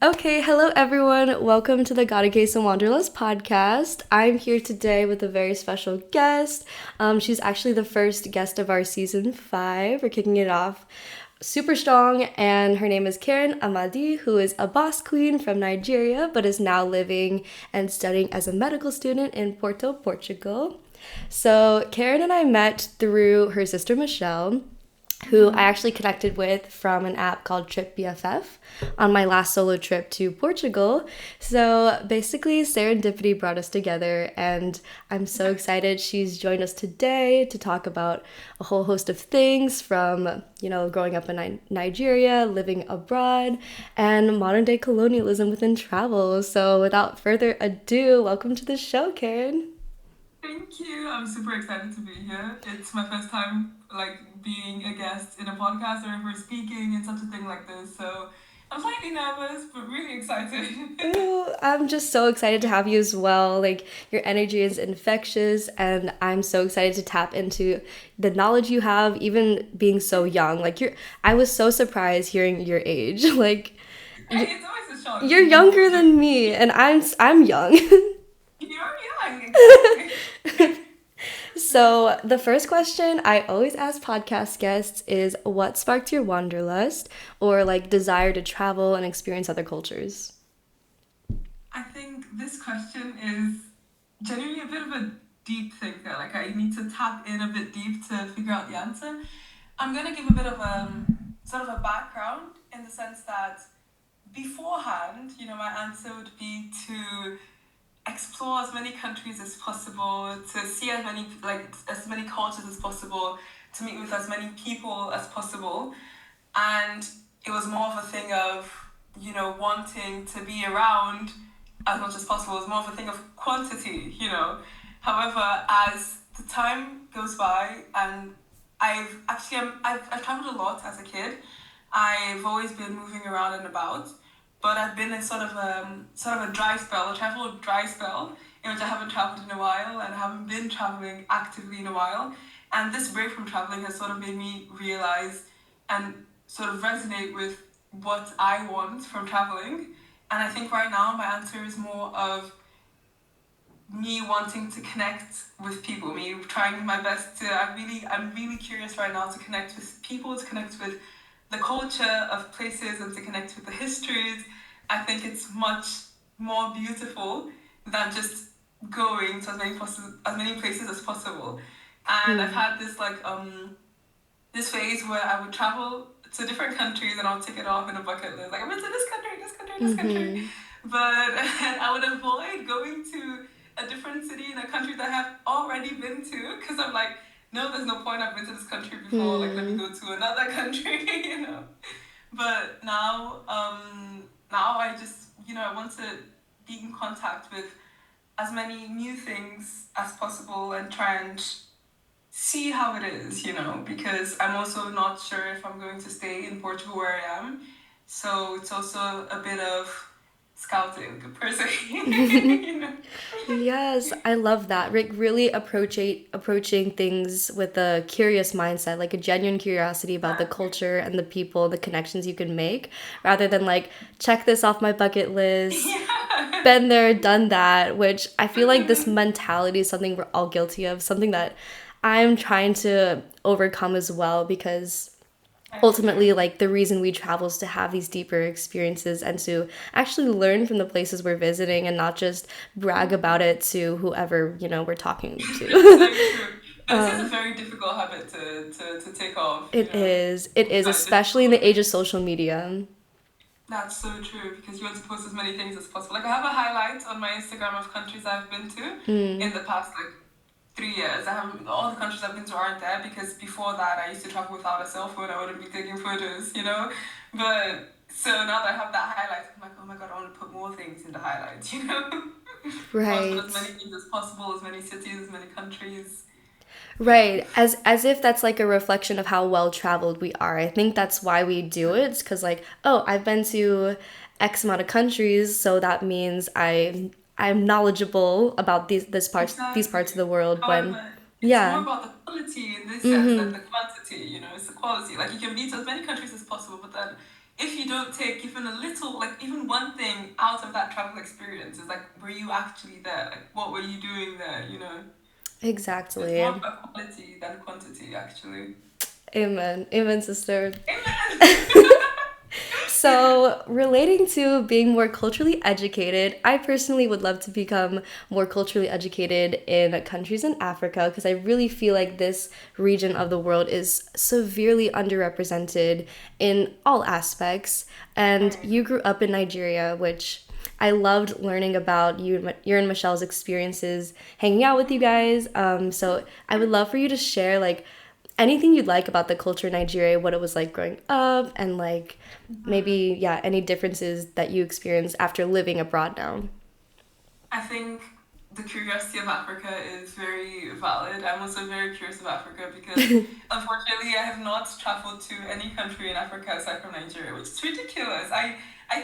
Okay, hello everyone. Welcome to the Got a Case of Wanderlust podcast. I'm here today with a very special guest. She's actually the first guest of our season 5. We're kicking it off super strong, and her name is Karen Amadi, who is a boss queen from Nigeria, but is now living and studying as a medical student in Porto, Portugal. So, Karen and I met through her sister Michelle, who I actually connected with from an app called Trip BFF on my last solo trip to Portugal. So basically, serendipity brought us together, and I'm so excited she's joined us today to talk about a whole host of things from, growing up in Nigeria, living abroad, and modern day colonialism within travel. So without further ado, welcome to the show, Karen. Thank you. I'm super excited to be here. It's my first time being a guest in a podcast or ever speaking in such a thing like this. So I'm slightly nervous, but really excited. Ooh, I'm just so excited to have you as well. Like, your energy is infectious, and I'm so excited to tap into the knowledge you have, even being so young. I was so surprised hearing your age. Like, y- It's always a shock you're because people younger than me, and I'm young. you're young, exactly. So, the first question I always ask podcast guests is what sparked your wanderlust or like desire to travel and experience other cultures? I think this question is genuinely a bit of a deep thinker. Like I need to tap in a bit deep to figure out the answer. I'm gonna give a bit of sort of a background in the sense that beforehand, my answer would be to explore as many countries as possible, to see as many cultures as possible, to meet with as many people as possible. And it was more of a thing of, wanting to be around as much as possible. It was more of a thing of quantity. However, as the time goes by and I've traveled a lot as a kid. I've always been moving around and about, but I've been in sort of a dry spell, a travel dry spell, in which I haven't traveled in a while and haven't been traveling actively in a while. And this break from traveling has sort of made me realize and sort of resonate with what I want from traveling. And I think right now my answer is more of me wanting to connect with people, me trying my best to. I'm really curious right now to connect with people, to connect with the culture of places, and to connect with the histories. I think it's much more beautiful than just going to as many places as possible. And I've Mm. had this phase where I would travel to different countries and I'll tick it off in a bucket list. Like I've been to this country, this country, this country. Mm-hmm. But and I would avoid going to a different city in a country that I have already been to because I'm like, no, there's no point. I've been to this country before. Like, let me Hmm. go to another country. But now I just, I want to be in contact with as many new things as possible and try and see how it is, because I'm also not sure if I'm going to stay in Portugal where I am. So it's also a bit of scouting per se. you know. Yes, I love that. Like, really approaching things with a curious mindset, like a genuine curiosity about the Exactly. culture and the people, the connections you can make, rather than like check this off my bucket list, Yeah. been there, done that, which I feel like this mentality is something we're all guilty of, something that I'm trying to overcome as well because That's true. ultimately like the reason we travel is to have these deeper experiences and to actually learn from the places we're visiting and not just brag about it to whoever we're talking It's to. very true. This is a very difficult habit to take off. It is Quite especially in the difficult. age of social media. That's so true because you want to post as many things as possible. Like I have a highlight on my Instagram of countries I've been to in Mm, the past 3 years. I haven't all the countries I've been to aren't there because before that I used to travel without a cell phone. I wouldn't be taking photos. But so now that I have that highlight, I'm like, oh my god, I want to put more things in the highlight. I want to put as many right. things as possible, as many cities, as many countries. Yeah. Right, as if that's like a reflection of how well traveled we are. I think that's why we do it. It's because like, oh, I've been to X amount of countries, so that means I'm knowledgeable about these parts of Exactly. the world. When, However, it's more yeah, about the quality in this sense than mm-hmm, the quantity. It's the quality. Like you can be to as many countries as possible, but then if you don't take even a little, like even one thing out of that travel experience, is like, were you actually there? Like, what were you doing there? You know, it's more Exactly. about quality than quantity, actually. Amen. Amen, sister. Amen. So, relating to being more culturally educated, I personally would love to become more culturally educated in countries in Africa because I really feel like this region of the world is severely underrepresented in all aspects. And you grew up in Nigeria, which I loved learning about your and Michelle's experiences hanging out with you guys. So I would love for you to share like anything you'd like about the culture in Nigeria, what it was like growing up, and like maybe, yeah, any differences that you experienced after living abroad now. I think the curiosity of Africa is very valid. I'm also very curious of Africa because unfortunately I have not traveled to any country in Africa aside from Nigeria, which is ridiculous. I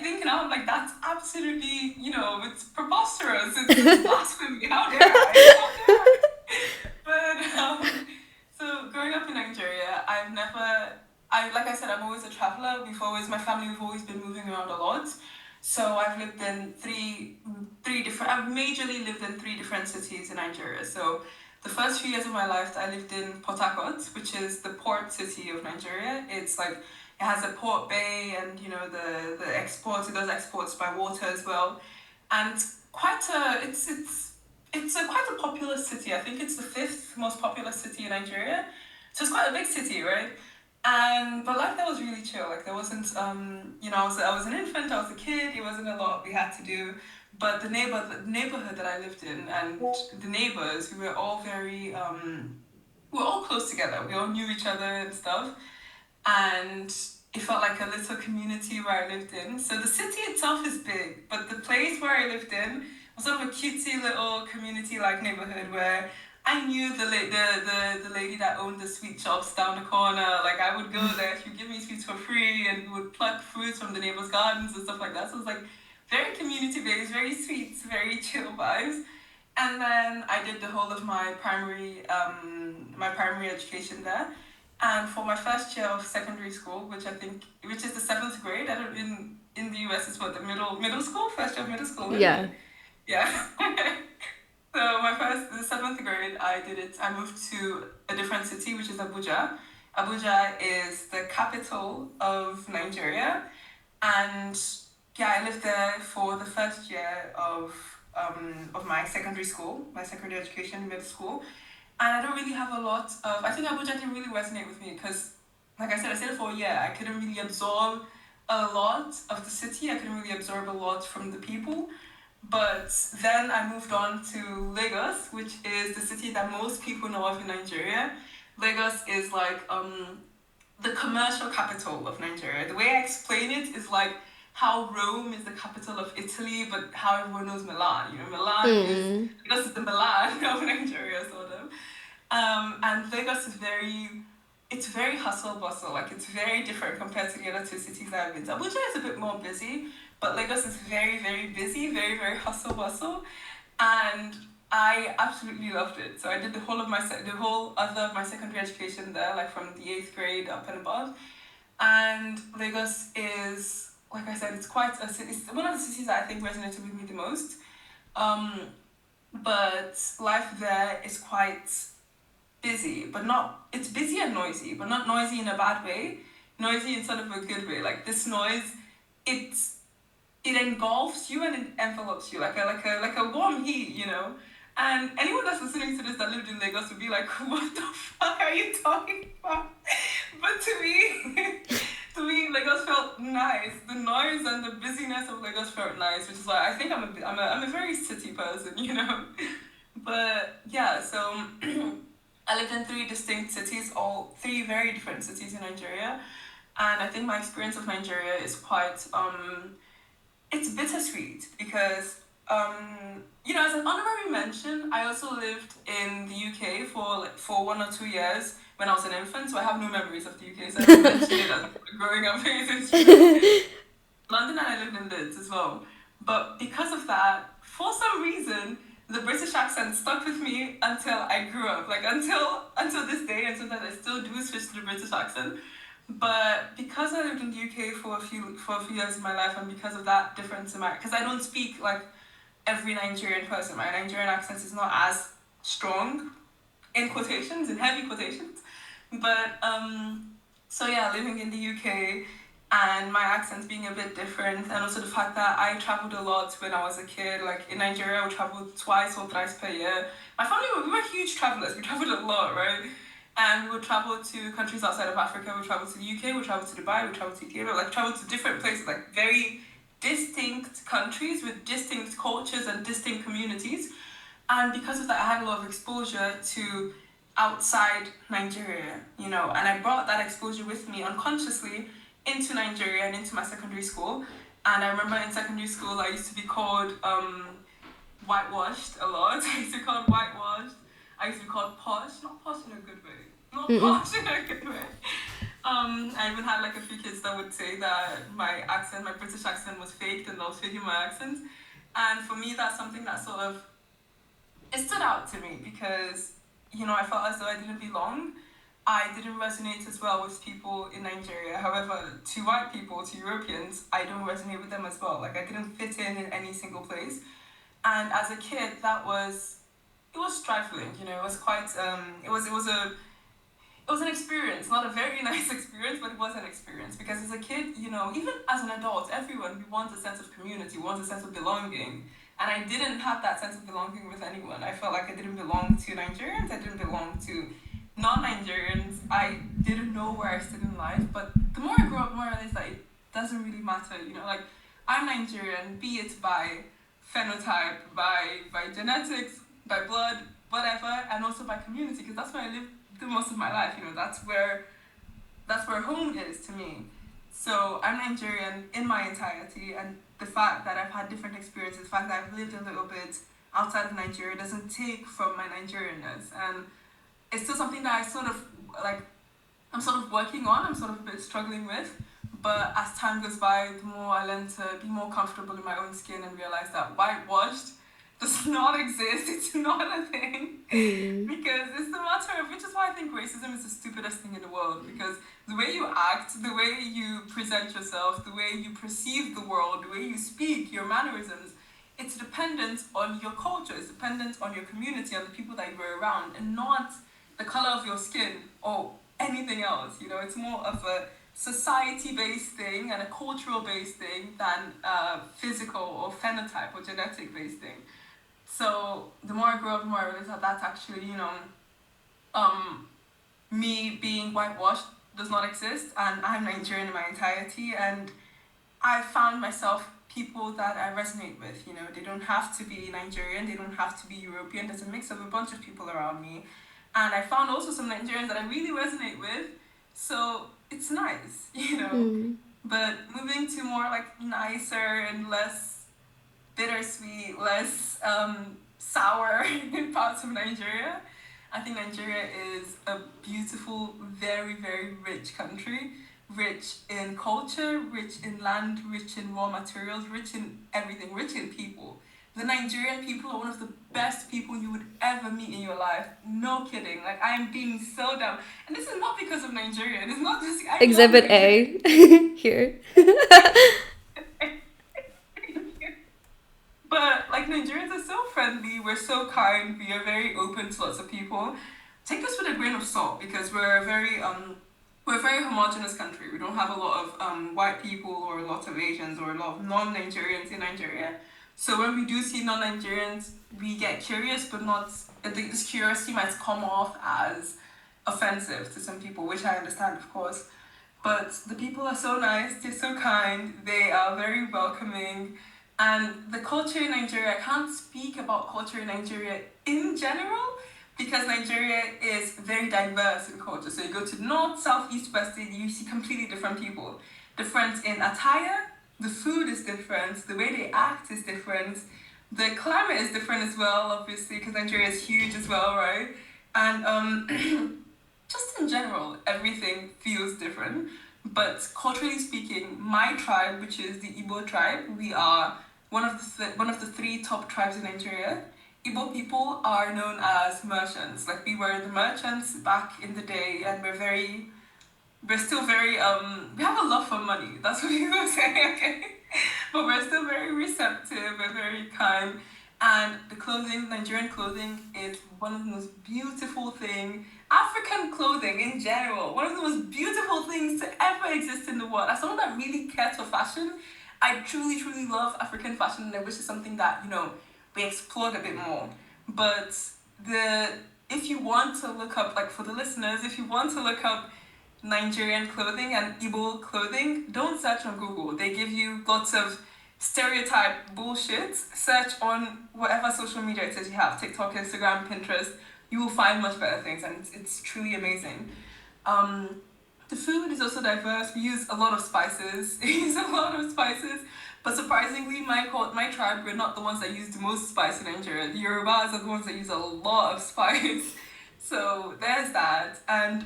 think now I'm like, that's absolutely, it's preposterous. It's blasphemy. How dare I? How dare I? But so growing up in Nigeria, like I said, I'm always a traveler. My family, we've always been moving around a lot. So I've lived in I've majorly lived in three different cities in Nigeria. So the first few years of my life, I lived in Port Harcourt, which is the port city of Nigeria. It's like, it has a port bay and, the exports, it does exports by water as well. And it's quite a popular city. I think it's the fifth most populous city in Nigeria. So it's quite a big city, right? And but life there was really chill. Like there wasn't I was an infant, I was a kid, it wasn't a lot we had to do. But the neighborhood that I lived in and the neighbors, we were all close together. We all knew each other and stuff, and it felt like a little community where I lived in. So the city itself is big, but the place where I lived in was sort of a cutesy little community-like neighborhood where I knew the lady that owned the sweet shops down the corner. Like I would go there, she would give me sweets for free, and we would pluck fruits from the neighbors' gardens and stuff like that. So it was like very community-based, very sweet, very chill vibes. And then I did the whole of my primary education there. And for my first year of secondary school, which is the seventh grade, I don't in the US it's what the middle school, first year of middle school, isn't Yeah. it? Yeah. So the seventh grade, I did it. I moved to a different city, which is Abuja. Abuja is the capital of Nigeria, and yeah, I lived there for the first year of my secondary school, my secondary education, middle school. And I don't really have a lot of. I think Abuja didn't really resonate with me because, like I said, I stayed there for a year. I couldn't really absorb a lot of the city. I couldn't really absorb a lot from the people. But then I moved on to Lagos, which is the city that most people know of in Nigeria. Lagos is like the commercial capital of Nigeria. The way I explain it is like how Rome is the capital of Italy, but how everyone knows Milan. Hmm. Lagos is the Milan of Nigeria, sort of. And Lagos is it's very hustle bustle. Like it's very different compared to the other two cities that I've been to. Abuja is a bit more busy, but Lagos is very, very busy, very, very hustle bustle, and I absolutely loved it. So I did the whole other of my secondary education there, like from the eighth grade up and above. And Lagos is, like I said, it's one of the cities that I think resonated with me the most. Um, but life there is quite busy, but not, it's busy and noisy, but not noisy in a bad way. Noisy in sort of a good way. Like this noise, it's it engulfs you and it envelopes you like a warm heat. And anyone that's listening to this that lived in Lagos would be like, what the fuck are you talking about? But to me, Lagos felt nice. The noise and the busyness of Lagos felt nice, which is why I think I'm a very city person. But yeah, so I lived in three distinct cities, all three very different cities in Nigeria, and I think my experience of Nigeria is quite it's bittersweet because as an honorary mention, I also lived in the UK for 1 or 2 years when I was an infant, so I have no memories of the UK, so I don't mention it as growing up in history. London, and I lived in Leeds as well. But because of that, for some reason, the British accent stuck with me until I grew up. Like until this day, until that I still do switch to the British accent. But because I lived in the UK for a few years of my life, and because of that difference in my, because I don't speak like every Nigerian person, my Nigerian accent is not as strong, in quotations, in heavy quotations. But so yeah, living in the UK and my accents being a bit different, and also the fact that I traveled a lot when I was a kid. Like in Nigeria, we traveled twice or thrice per year. My family, we were huge travelers. We traveled a lot, right? And we would travel to countries outside of Africa. We traveled to the UK. We traveled to Dubai. We traveled to Ethiopia. Like traveled to different places, like very distinct countries with distinct cultures and distinct communities. And because of that, I had a lot of exposure to outside Nigeria, you know, and I brought that exposure with me unconsciously into Nigeria and into my secondary school. And I remember in secondary school, I used to be called whitewashed a lot. I used to be called whitewashed. I used to be called posh, not posh in a good way, not Mm-mm. posh in a good way. I even had like a few kids that would say that my accent, my British accent, was faked, and I was faking my accent. And for me, that's something that sort of it stood out to me because, you know, I felt as though I didn't belong. I didn't resonate as well with people in Nigeria. However, to white people, to Europeans, I don't resonate with them as well. Like I didn't fit in any single place. And as a kid, it was trifling. You know, it was quite it was an experience, not a very nice experience, but it was an experience because as a kid, you know, even as an adult, everyone, we want a sense of community, we want a sense of belonging. And I didn't have that sense of belonging with anyone. I felt like I didn't belong to Nigerians, I didn't belong to non-Nigerians. I didn't know where I stood in life. But the more I grew up, the more I realized that it doesn't really matter. You know, like I'm Nigerian, be it by phenotype, by genetics, by blood, whatever, and also by community, because that's where I live the most of my life. You know, that's where home is to me. So I'm Nigerian in my entirety, and the fact that I've had different experiences, the fact that I've lived a little bit outside of Nigeria doesn't take from my Nigerianness, and it's still something that I sort of like. I'm sort of working on. I'm sort of a bit struggling with, but as time goes by, the more I learn to be more comfortable in my own skin and realize that whitewashed does not exist. It's not a thing. Mm. Because it's the matter of, which is why I think racism is the stupidest thing in the world. Because the way you act, the way you present yourself, the way you perceive the world, the way you speak, your mannerisms, it's dependent on your culture, it's dependent on your community, on the people that you were around, and not the color of your skin or anything else. You know, it's more of a society-based thing and a cultural-based thing than a physical or phenotype or genetic-based thing. So the more I grow up, the more I realize that that's actually, you know, um, me being whitewashed does not exist, and I'm Nigerian in my entirety, and I found myself people that I resonate with. You know, they don't have to be Nigerian, they don't have to be European. There's a mix of a bunch of people around me, and I found also some Nigerians that I really resonate with. So it's nice, you know. Mm. But moving to more like nicer and less bittersweet, less sour parts of Nigeria. I think Nigeria is a beautiful, very, very rich country. Rich in culture, rich in land, rich in raw materials, rich in everything, rich in people. The Nigerian people are one of the best people you would ever meet in your life. No kidding. Like, I am being so down. And this is not because of Nigeria. It's not just, I love Exhibit Nigeria. A here. But like Nigerians are so friendly, we're so kind, we are very open to lots of people. Take this with a grain of salt because we're a very homogenous country. We don't have a lot of white people or a lot of Asians or a lot of non-Nigerians in Nigeria. So when we do see non-Nigerians, we get curious, but not. I think this curiosity might come off as offensive to some people, which I understand, of course. But the people are so nice, they're so kind, they are very welcoming. And the culture in Nigeria, I can't speak about culture in Nigeria in general because Nigeria is very diverse in culture. So you go to north, south, east, west, you see completely different people. Different in attire, the food is different, the way they act is different, the climate is different as well, obviously, because Nigeria is huge as well, right? And just in general, everything feels different. But culturally speaking, my tribe, which is the Igbo tribe, we are one of the three top tribes in Nigeria. Igbo people are known as merchants. Like we were the merchants back in the day, and we're still very we have a love for money. That's what people say, okay? But we're still very receptive, we're very kind. And the clothing, Nigerian clothing, is one of the most beautiful things. African clothing in general, one of the most beautiful things to ever exist in the world. As someone that really cares for fashion, I truly, truly love African fashion, and I wish it's something that, we explored a bit more. But the if you want to look up, like for the listeners, if you want to look up Nigerian clothing and Igbo clothing, don't search on Google. They give you lots of stereotype bullshit. Search on whatever social media it says you have, TikTok, Instagram, Pinterest. You will find much better things, and it's truly amazing. Um, the food is also diverse. We use a lot of spices. We use a lot of spices. But surprisingly, my tribe, we're not the ones that use the most spice in Nigeria. The Yorubas are the ones that use a lot of spice. So there's that. And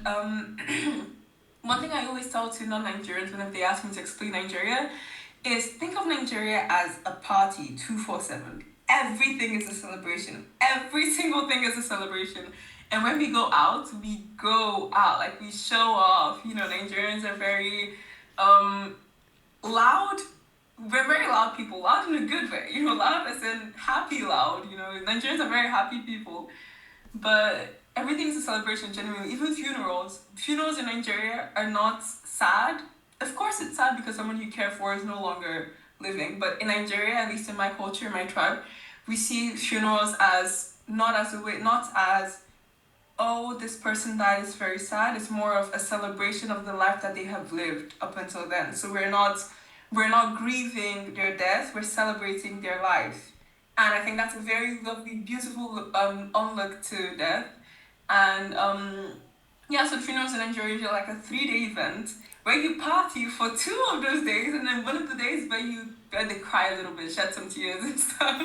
one thing I always tell to non-Nigerians whenever they ask me to explain Nigeria is think of Nigeria as a party 247. Everything is a celebration. Every single thing is a celebration. And when we go out. Like we show off. Nigerians are very loud. We're very loud people. Loud in a good way. Loud as in happy loud. Nigerians are very happy people. But everything is a celebration, genuinely. Even funerals. Funerals in Nigeria are not sad. Of course, it's sad because someone you care for is no longer living. But in Nigeria, at least in my culture, my tribe, we see funerals as not as a way, not as oh, this person died is very sad. It's more of a celebration of the life that they have lived up until then. So we're not grieving their death. We're celebrating their life, and I think that's a very lovely, beautiful onlook to death. And yeah, so funerals in Nigeria are like a 3-day event where you party for 2 of those days, and then one of the days where they cry a little bit, shed some tears and stuff.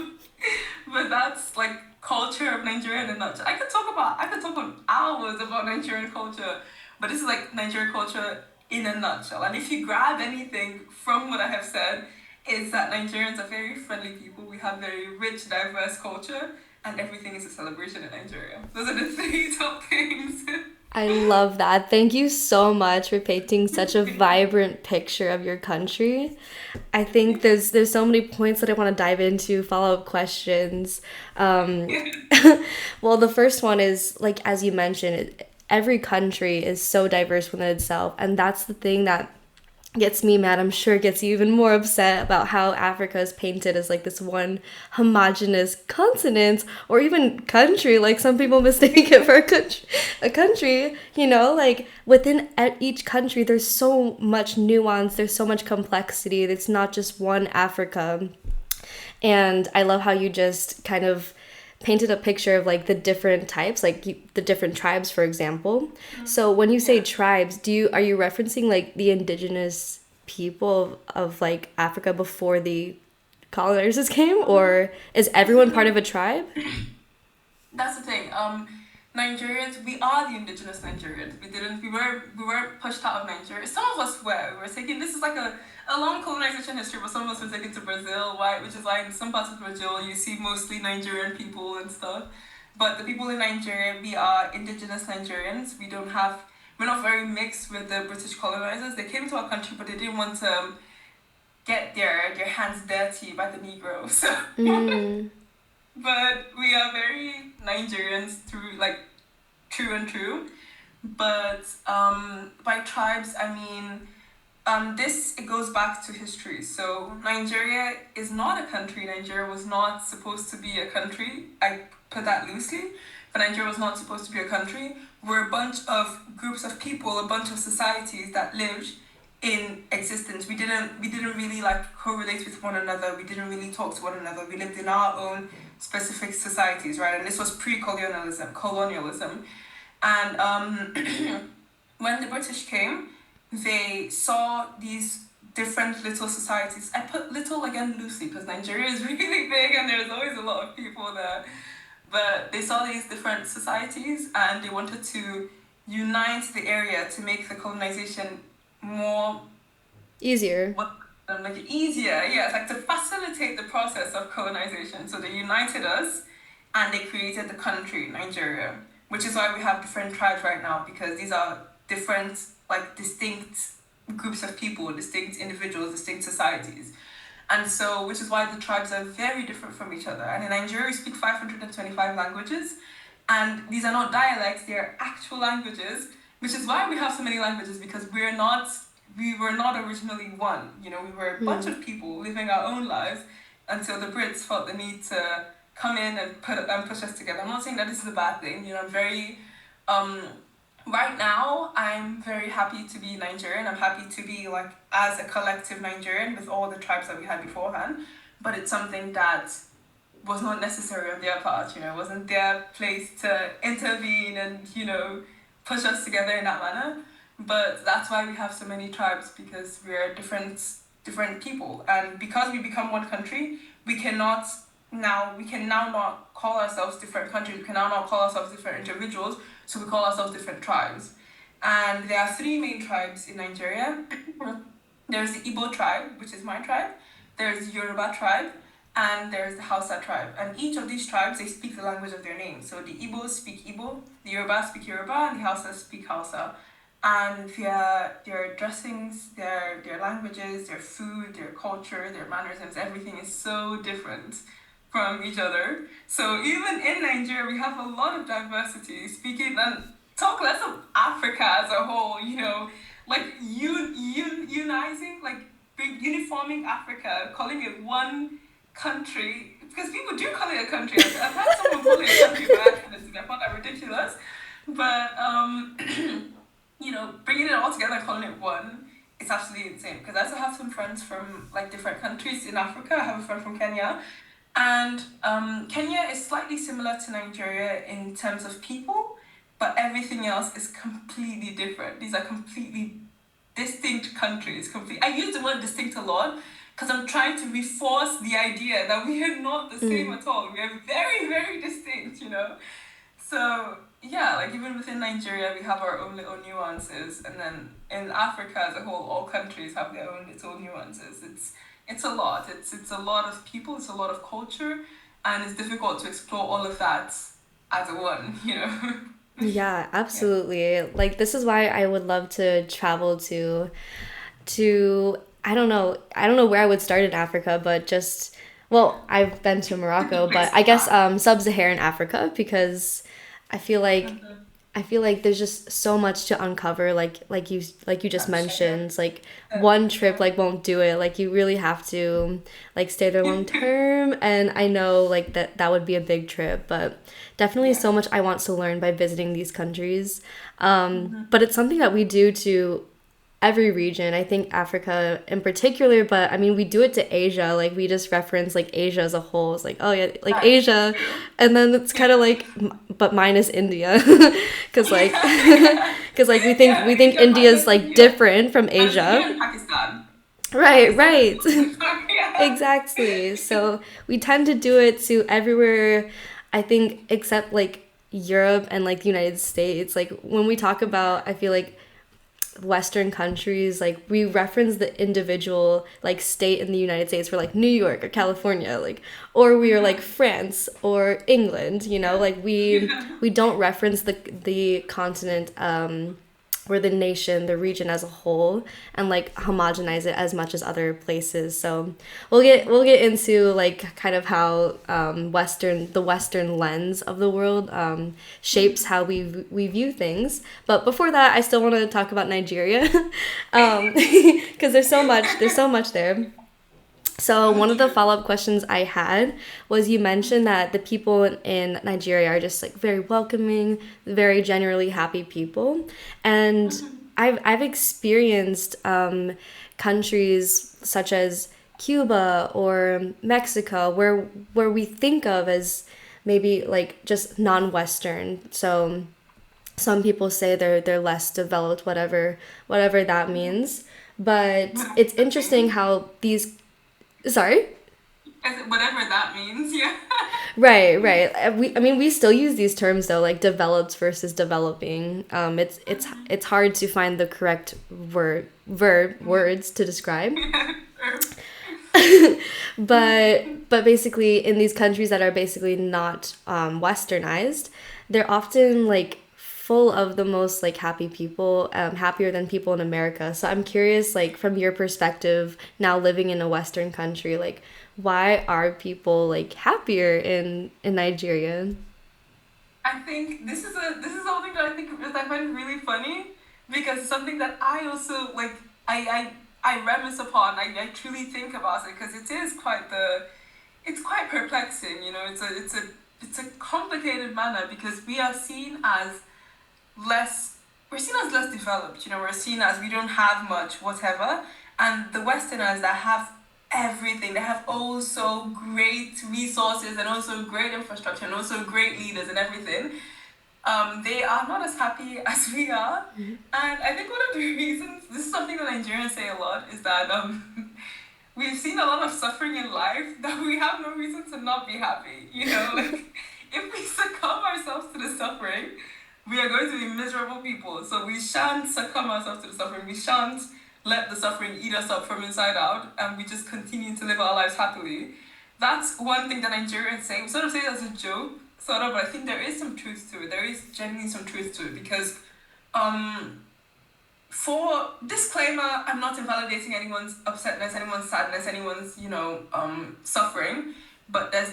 But that's like culture of Nigeria in a nutshell. I could talk on hours about Nigerian culture, but this is like Nigerian culture in a nutshell. And if you grab anything from what I have said, is that Nigerians are very friendly people. We have very rich, diverse culture, and everything is a celebration in Nigeria. Those are the three top things. I love that. Thank you so much for painting such a vibrant picture of your country. I think there's so many points that I want to dive into, follow-up questions. Um, well, the first one is like as you mentioned, every country is so diverse within itself, and that's the thing that gets me mad. I'm sure it gets you even more upset about how Africa is painted as like this one homogenous continent or even country. Like some people mistake it for a country. Like within each country, there's so much nuance. There's so much complexity. It's not just one Africa. And I love how you just kind of painted a picture of like the different types, like the different tribes, for example. So when you say Yeah. tribes, are you referencing like the indigenous people of like Africa before the colonizers came, or is That's the everyone part of thing. a tribe? That's the thing. Nigerians, we are the indigenous Nigerians. We were pushed out of Nigeria. Some of us were. We were taken. This is like a long colonization history, but some of us were taken to Brazil, right? Which is why in some parts of Brazil you see mostly Nigerian people and stuff. But the people in Nigeria, we are indigenous Nigerians. We're not very mixed with the British colonizers. They came to our country, but they didn't want to get their hands dirty by the Negroes. Mm, But we are very Nigerians through like true and true. But by tribes, I mean this it goes back to history. So Nigeria is not a country. Nigeria was not supposed to be a country. I put that loosely, but Nigeria was not supposed to be a country. We're a bunch of groups of people, a bunch of societies that lived in existence. We didn't really like correlate with one another. We didn't really talk to one another. We lived in our own specific societies, right? And this was colonialism. And when the British came, they saw these different little societies. I put little again loosely because Nigeria is really big and there's always a lot of people there. But they saw these different societies and they wanted to unite the area to make the colonization more easier. what like easier, yes, like to facilitate the process of colonization. So they united us and they created the country, Nigeria, which is why we have different tribes right now because these are different like distinct groups of people, distinct individuals, distinct societies. And so, which is why the tribes are very different from each other. And in Nigeria, we speak 525 languages. And these are not dialects, they are actual languages, which is why we have so many languages, because we were not originally one. You know, we were a bunch of people living our own lives until the Brits felt the need to come in and push us together. I'm not saying that this is a bad thing. You know, I'm very right now, I'm very happy to be Nigerian. I'm happy to be like as a collective Nigerian with all the tribes that we had beforehand. But it's something that was not necessary on their part. You know, it wasn't their place to intervene and, you know, push us together in that manner. But that's why we have so many tribes, because we're different people, and because we become one country, we can now not call ourselves different countries. We can now not call ourselves different individuals. So we call ourselves different tribes. And there are three main tribes in Nigeria. There's the Igbo tribe, which is my tribe. There's the Yoruba tribe, and there's the Hausa tribe. And each of these tribes, they speak the language of their name. So the Igbos speak Igbo, the Yoruba speak Yoruba, and the Hausa speak Hausa. And their dressings, their languages, their food, their culture, their mannerisms, everything is so different from each other. So even in Nigeria, we have a lot of diversity. Speaking and talk less of Africa as a whole, you know, like unizing, like uniforming Africa, calling it one country, because people do call it a country. I've had someone call it a country by accident. I found that ridiculous. But you know, bringing it all together, calling it one, it's absolutely insane. Because I also have some friends from like different countries in Africa. I have a friend from Kenya, and Kenya is slightly similar to Nigeria in terms of people, but everything else is completely different. These are completely distinct countries. I use the word distinct a lot because I'm trying to reinforce the idea that we are not the same at all. We are very, very distinct, you know? So, yeah, like even within Nigeria, we have our own little nuances. And then in Africa as a whole, all countries have its own nuances. It's a lot. It's a lot of people, it's a lot of culture, and it's difficult to explore all of that as a one, you know? Yeah, absolutely. Yeah. Like this is why I would love to travel to I don't know where I would start in Africa, but just well, I've been to Morocco, but I guess sub-Saharan Africa, because I feel like I feel like there's just so much to uncover, like you just mentioned, like one trip like won't do it. Like you really have to like stay there long term, and I know like that would be a big trip, but definitely so much I want to learn by visiting these countries. But it's something that we do to every region. I think Africa in particular, but I mean we do it to Asia. Like we just reference like Asia as a whole. It's like, oh yeah, like Asia, and then it's kind of like but minus India, because like we think India's like different from Asia. Pakistan. Right. Exactly. So we tend to do it to everywhere, I think, except like Europe and like the United States. Like when we talk about, I feel like Western countries, like we reference the individual like state in the United States for like New York or California, like, or we are like France or England, you know, like we don't reference the continent or the nation, the region as a whole, and like homogenize it as much as other places. So we'll get into like kind of how the Western lens of the world shapes how we view things. But before that, I still want to talk about Nigeria, because there's so much there. So one of the follow-up questions I had was, you mentioned that the people in Nigeria are just like very welcoming, very generally happy people. And I've experienced countries such as Cuba or Mexico where we think of as maybe like just non-Western. So some people say they're less developed, whatever that means. But it's interesting how these Sorry? Whatever that means, yeah. Right. I mean, we still use these terms though, like developed versus developing. It's hard to find the correct words to describe. But basically, in these countries that are basically not westernized, they're often like full of the most like happy people, happier than people in America. So I'm curious, like from your perspective, now living in a Western country, like why are people like happier in Nigeria? I think this is something that I find really funny because it's something that I also like I reminisce upon. I truly think about it because it is quite the it's quite perplexing. You know, it's a complicated manner because we are seen as less we're seen as less developed. You know, we're seen as we don't have much whatever, and the Westerners that have everything, they have also great resources and also great infrastructure and also great leaders and everything. They are not as happy as we are. Mhm. And I think one of the reasons, this is something that Nigerians say a lot, is that we've seen a lot of suffering in life that we have no reason to not be happy. You know, like if we succumb ourselves to the suffering, we are going to be miserable people. So we shan't succumb ourselves to the suffering. We shan't let the suffering eat us up from inside out, and we just continue to live our lives happily. That's one thing that Nigerians say. We sort of say it as a joke, sort of, but I think there is some truth to it. There is genuinely some truth to it because um for disclaimer, I'm not invalidating anyone's upsetness, anyone's sadness, anyone's suffering. But there's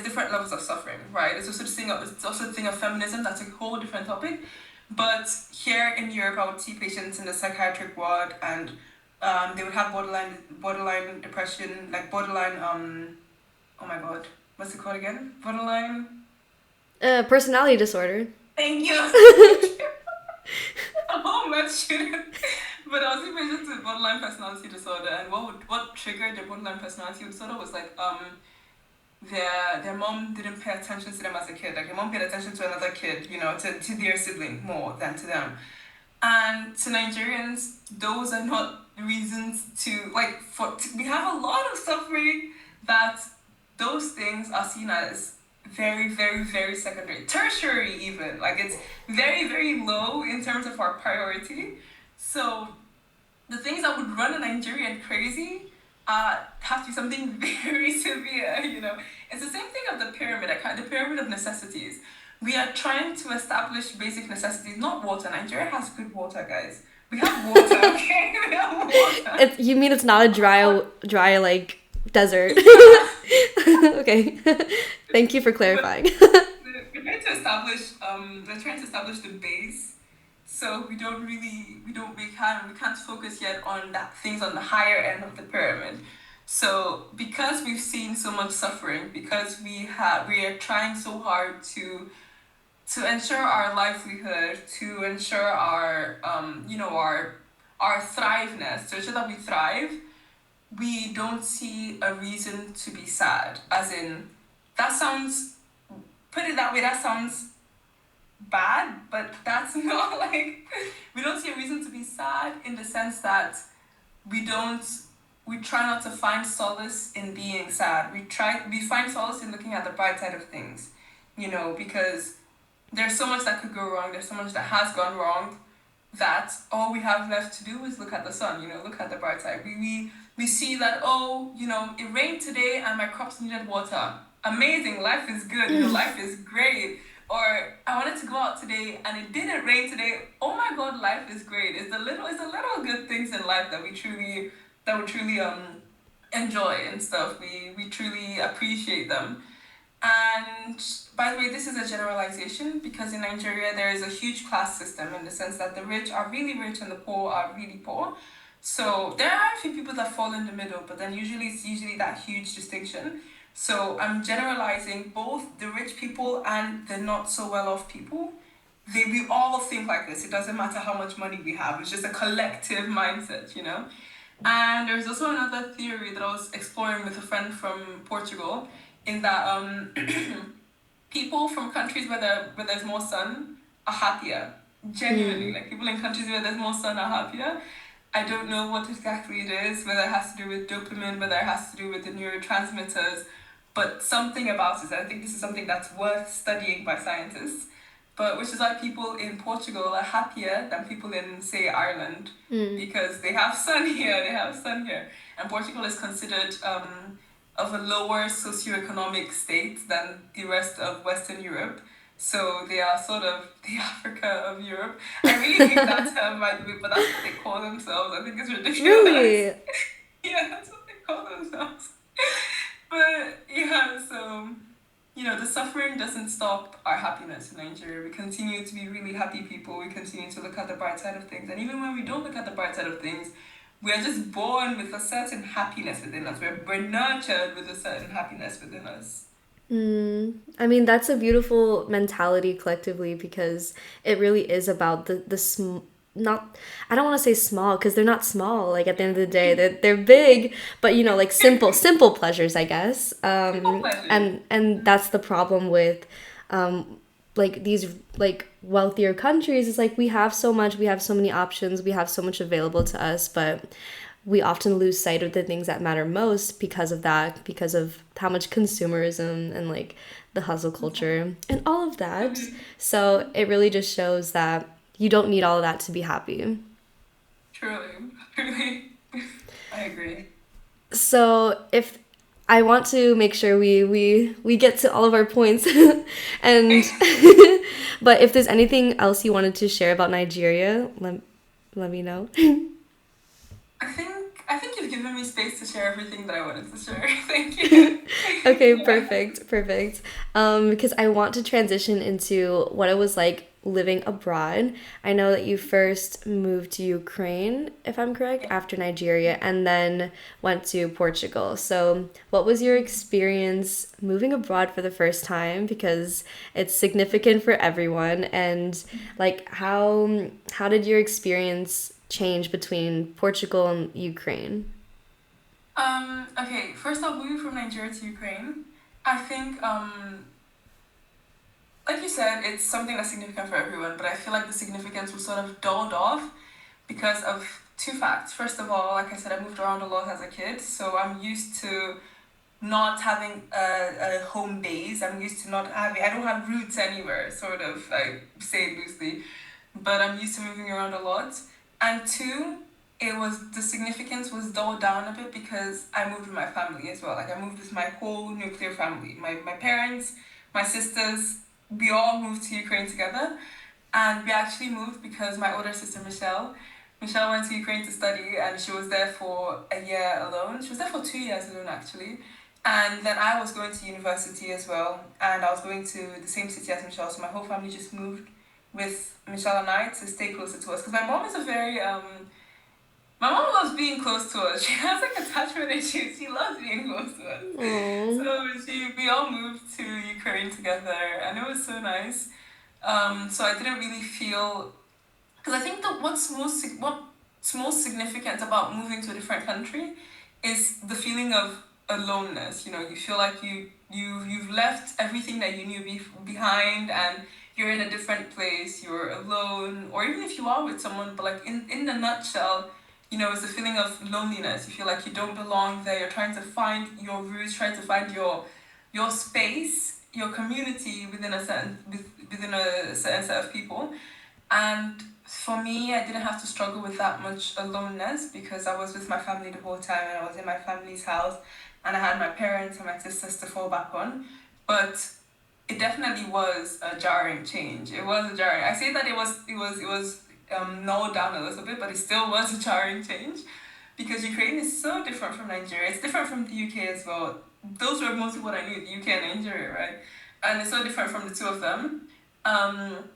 different levels of suffering, right? It's also a thing of feminism. That's a whole different topic. But here in Europe, I would see patients in the psychiatric ward, and they would have borderline depression, like borderline oh my god, what's it called again? Borderline. Personality disorder. Thank you. A whole med student. But I was patients with borderline personality disorder, and what triggered their borderline personality disorder was like their mom didn't pay attention to them as a kid. Like their mom paid attention to another kid, to their sibling more than to them. And to Nigerians, those are not reasons to like we have a lot of suffering that those things are seen as very, very, very secondary, tertiary even. Like it's very, very low in terms of our priority. So the things that would run a Nigerian crazy have to be something very severe. It's the same thing of the pyramid, the pyramid of necessities. We are trying to establish basic necessities, not water. Nigeria has good water, guys. We have water, okay? We have water. You mean it's not a dry like desert? Okay. Thank you for clarifying. We're trying to establish the base. So we can't focus yet on that things on the higher end of the pyramid. So because we've seen so much suffering, because we are trying so hard to ensure our livelihood, to ensure our our thriveness, to ensure that we thrive, we don't see a reason to be sad. As in, that sounds, put it that way, that sounds bad, but that's not like, we don't see a reason to be sad in the sense that we try not to find solace in being sad. We find solace in looking at the bright side of things, because there's so much that could go wrong, there's so much that has gone wrong, that all we have left to do is look at the sun, look at the bright side. We see that, it rained today and my crops needed water. Amazing, life is good, life is great. Or I wanted to go out today and it didn't rain today. Oh my God, life is great. It's the little good things in life that we truly enjoy and stuff. We truly appreciate them. And by the way, this is a generalization because in Nigeria there is a huge class system in the sense that the rich are really rich and the poor are really poor. So there are a few people that fall in the middle, but then it's usually that huge distinction. So I'm generalizing both the rich people and the not so well off people. We all think like this. It doesn't matter how much money we have. It's just a collective mindset, And there's also another theory that I was exploring with a friend from Portugal, in that people from countries where there's more sun are happier. Genuinely, like people in countries where there's more sun are happier. I don't know what exactly it is, whether it has to do with dopamine, whether it has to do with the neurotransmitters, but something about it. I think this is something that's worth studying by scientists. But which is why people in Portugal are happier than people in, say, Ireland, because they have sun here. And Portugal is considered of a lower socioeconomic state than the rest of Western Europe. So they are sort of the Africa of Europe. I really hate that term, by the way, but that's what they call themselves. I think it's ridiculous. Really? Yeah, that's what they call themselves. But yeah, so the suffering doesn't stop our happiness in Nigeria. We continue to be really happy people. We continue to look at the bright side of things. And even when we don't look at the bright side of things, we are just born with a certain happiness within us. We're nurtured with a certain happiness within us. I mean, that's a beautiful mentality collectively because it really is about not I don't want to say small because they're not small. Like at the end of the day, they're big, but like simple pleasures, I guess. Simple pleasures. And that's the problem with like these like wealthier countries is like we have so much, we have so many options, we have so much available to us, but we often lose sight of the things that matter most because of that, because of how much consumerism and like the hustle culture and all of that. So it really just shows that you don't need all of that to be happy. Truly, truly. I agree. So if I want to make sure we get to all of our points and but if there's anything else you wanted to share about Nigeria, let me know. I think you've given me space to share everything that I wanted to share. Thank you. Okay, Yeah. perfect. Because I want to transition into what it was like living abroad. I know that you first moved to Ukraine, if I'm correct, after Nigeria, and then went to Portugal. So, what was your experience moving abroad for the first time? Because it's significant for everyone, and like how did your experience change between Portugal and Ukraine? Okay, first off, moving from Nigeria to Ukraine, I think, like you said, it's something that's significant for everyone, but I feel like the significance was sort of dulled off because of two facts. First of all, like I said, I moved around a lot as a kid, so I'm used to not having a home base. I'm used to not having, I don't have roots anywhere, sort of, I say it loosely, but I'm used to moving around a lot. And two, the significance was dulled down a bit because I moved with my family as well. Like I moved with my whole nuclear family. My parents, my sisters, we all moved to Ukraine together. And we actually moved because my older sister Michelle went to Ukraine to study and she was there for a year alone. She was there for 2 years alone actually. And then I was going to university as well, and I was going to the same city as Michelle, so my whole family just moved with Michelle and I to stay closer to us. Because my mom is a very my mom loves being close to us. She has like attachment issues. She loves being close to us. Oh. So we all moved to Ukraine together, and it was so nice. So I didn't really feel because I think that what's most significant about moving to a different country is the feeling of aloneness. You feel like you've left everything that you knew behind, and you're in a different place. You're alone, or even if you are with someone, but like in the nutshell, it's a feeling of loneliness. You feel like you don't belong there. You're trying to find your roots, trying to find your space, your community within a certain set of people. And for me, I didn't have to struggle with that much aloneness because I was with my family the whole time and I was in my family's house and I had my parents and my sisters to fall back on. But it definitely was a jarring change. It was a jarring. I say that it was nulled down a little bit, but it still was a jarring change because Ukraine is so different from Nigeria. It's different from the UK as well. Those were mostly what I knew, the UK and Nigeria, right? And it's so different from the two of them. Um,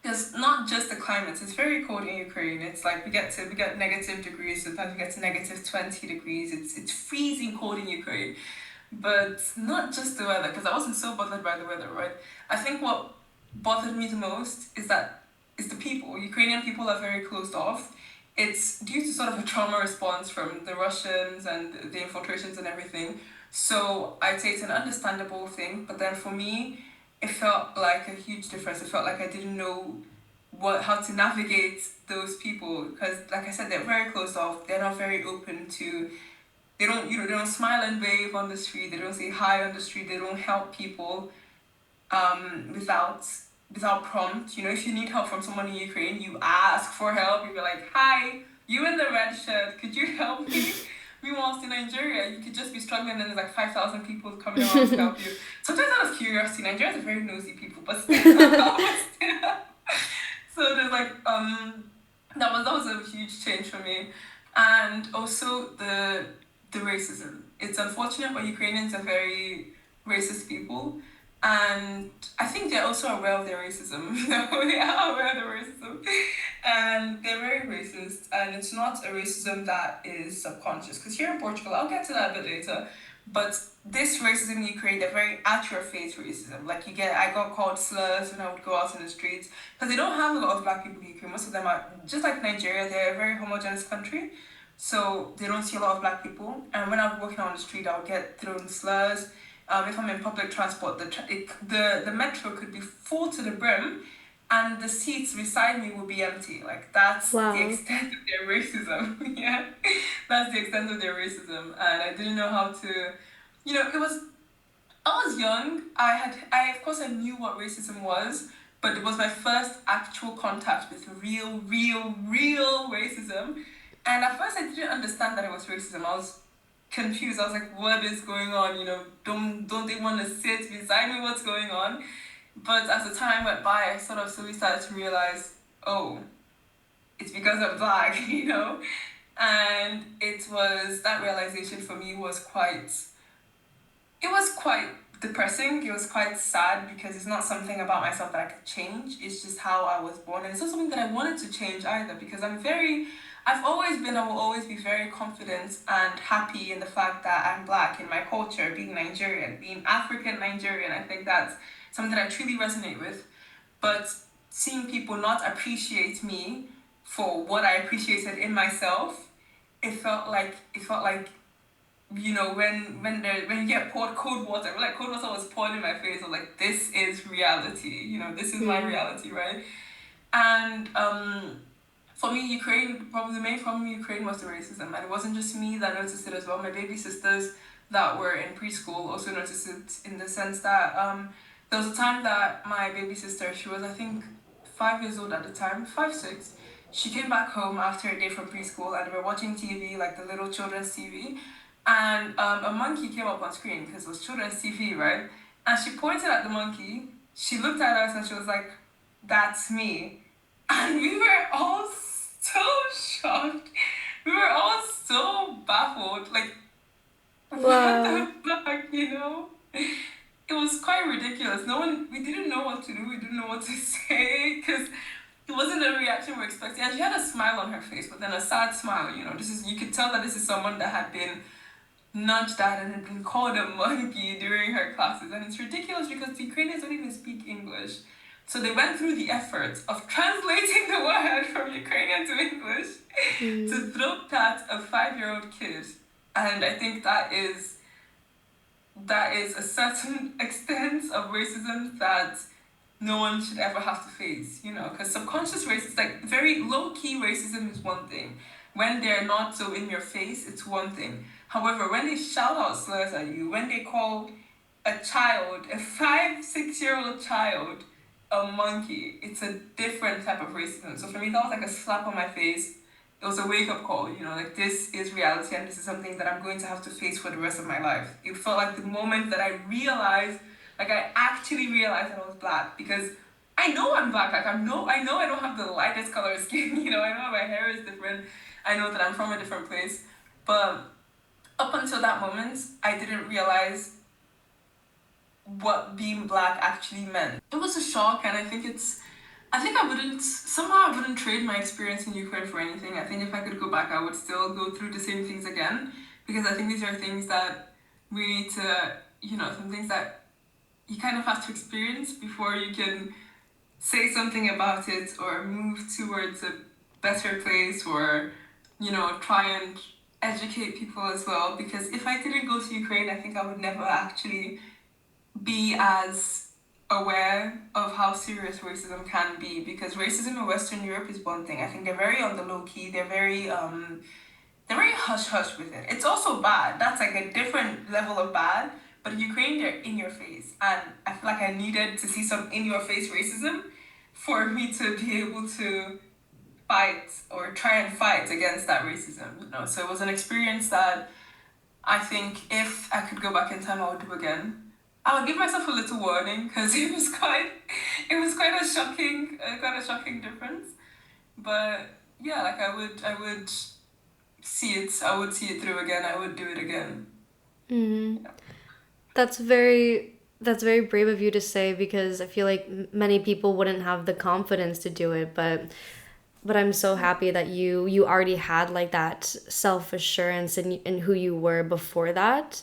it's not just the climate. It's very cold in Ukraine. It's like we get negative degrees. Sometimes we get to negative 20 degrees. It's freezing cold in Ukraine. But not just the weather, because I wasn't so bothered by the weather, right? I think what bothered me the most is the people. Ukrainian people are very closed off. It's due to sort of a trauma response from the Russians and the infiltrations and everything. So I'd say it's an understandable thing. But then for me, it felt like a huge difference. It felt like I didn't know how to navigate those people because, like I said, they're very closed off. They're not very open to. They don't smile and wave on the street. They don't say hi on the street. They don't help people without prompt. If you need help from someone in Ukraine, you ask for help. You're like, "Hi, you in the red shirt, could you help me?" Meanwhile, in Nigeria, you could just be struggling, and there's like 5,000 people coming around to help you. sometimes out of curiosity, Nigerians are very nosy people, but still, but still. So there's like that was a huge change for me, and also the racism. It's unfortunate, but Ukrainians are very racist people, and I think they're also aware of their racism. They are aware of their racism, and they're very racist. And it's not a racism that is subconscious. Because here in Portugal, I'll get to that a bit later, but this racism in Ukraine, they're very at your face racism. Like I got called slurs when I would go out in the streets because they don't have a lot of black people in Ukraine. Most of them are just like Nigeria. They're a very homogeneous country, so they don't see a lot of black people. And when I was walking on the street, I would get thrown slurs. If I'm in public transport, the metro could be full to the brim, and the seats beside me will be empty. Like that's the Wow. extent of their racism. Yeah, that's the extent of their racism, and I didn't know how to. It was I was young. I of course I knew what racism was, but it was my first actual contact with real racism. And at first I didn't understand that it was racism. I was confused. I was like, what is going on? Don't they want to sit beside me? What's going on? But as the time went by, I sort of slowly started to realize, oh, it's because I'm black. And it was that realization for me was quite depressing. It was quite sad because it's not something about myself that I could change. It's just how I was born. And it's not something that I wanted to change either because I will always be very confident and happy in the fact that I'm black in my culture, being Nigerian, being African Nigerian. I think that's something that I truly resonate with. But seeing people not appreciate me for what I appreciated in myself, it felt like when you get poured cold water, like cold water was poured in my face. I was like, this is reality. This is my Mm. reality, right? And for me, Ukraine, probably the main problem in Ukraine was the racism, and it wasn't just me that noticed it as well. My baby sisters that were in preschool also noticed it in the sense that there was a time that my baby sister, she was I think 5 years old at the time, 5, 6. She came back home after a day from preschool, and we were watching TV, like the little children's TV, and a monkey came up on screen because it was children's TV, right? And she pointed at the monkey. She looked at us and she was like, "That's me." And we were all so shocked. We were all so baffled. Like, what Wow. the fuck? It was quite ridiculous. We didn't know what to do. We didn't know what to say because it wasn't a reaction we were expecting. And she had a smile on her face, but then a sad smile. You could tell that this is someone that had been nudged at and had been called a monkey during her classes. And it's ridiculous because the Ukrainians don't even speak English. So they went through the effort of translating the word from Ukrainian to English Mm. to throw at a 5-year-old kid. And I think that is a certain extent of racism that no one should ever have to face, because subconscious racism, like very low-key racism is one thing. When they're not so in your face, it's one thing. However, when they shout out slurs at you, when they call a child, a 5, 6-year-old child, a monkey, it's a different type of racism. So for me, that was like a slap on my face. It was a wake-up call, like this is reality and this is something that I'm going to have to face for the rest of my life. It felt like the moment that I actually realized that I was black because I know I'm black. Like I know I don't have the lightest color of skin. I know my hair is different. I know that I'm from a different place. But up until that moment, I didn't realize what being black actually meant. It was a shock, and I wouldn't trade my experience in Ukraine for anything. I think if I could go back, I would still go through the same things again because I think these are things that we need to, some things that you kind of have to experience before you can say something about it or move towards a better place or, try and educate people as well. Because if I didn't go to Ukraine, I think I would never actually be as aware of how serious racism can be because racism in Western Europe is one thing. I think they're very on the low key. They're very hush hush with it. It's also bad. That's like a different level of bad. But Ukraine, they're in your face, and I feel like I needed to see some in your face racism for me to be able to fight or try and fight against that racism. So it was an experience that I think if I could go back in time, I would do again. I would give myself a little warning because it was quite a shocking difference. But yeah, like I would I would see it through again. I would do it again. Mm. That's very brave of you to say because I feel like many people wouldn't have the confidence to do it, but I'm so happy that you already had like that self assurance in who you were before that.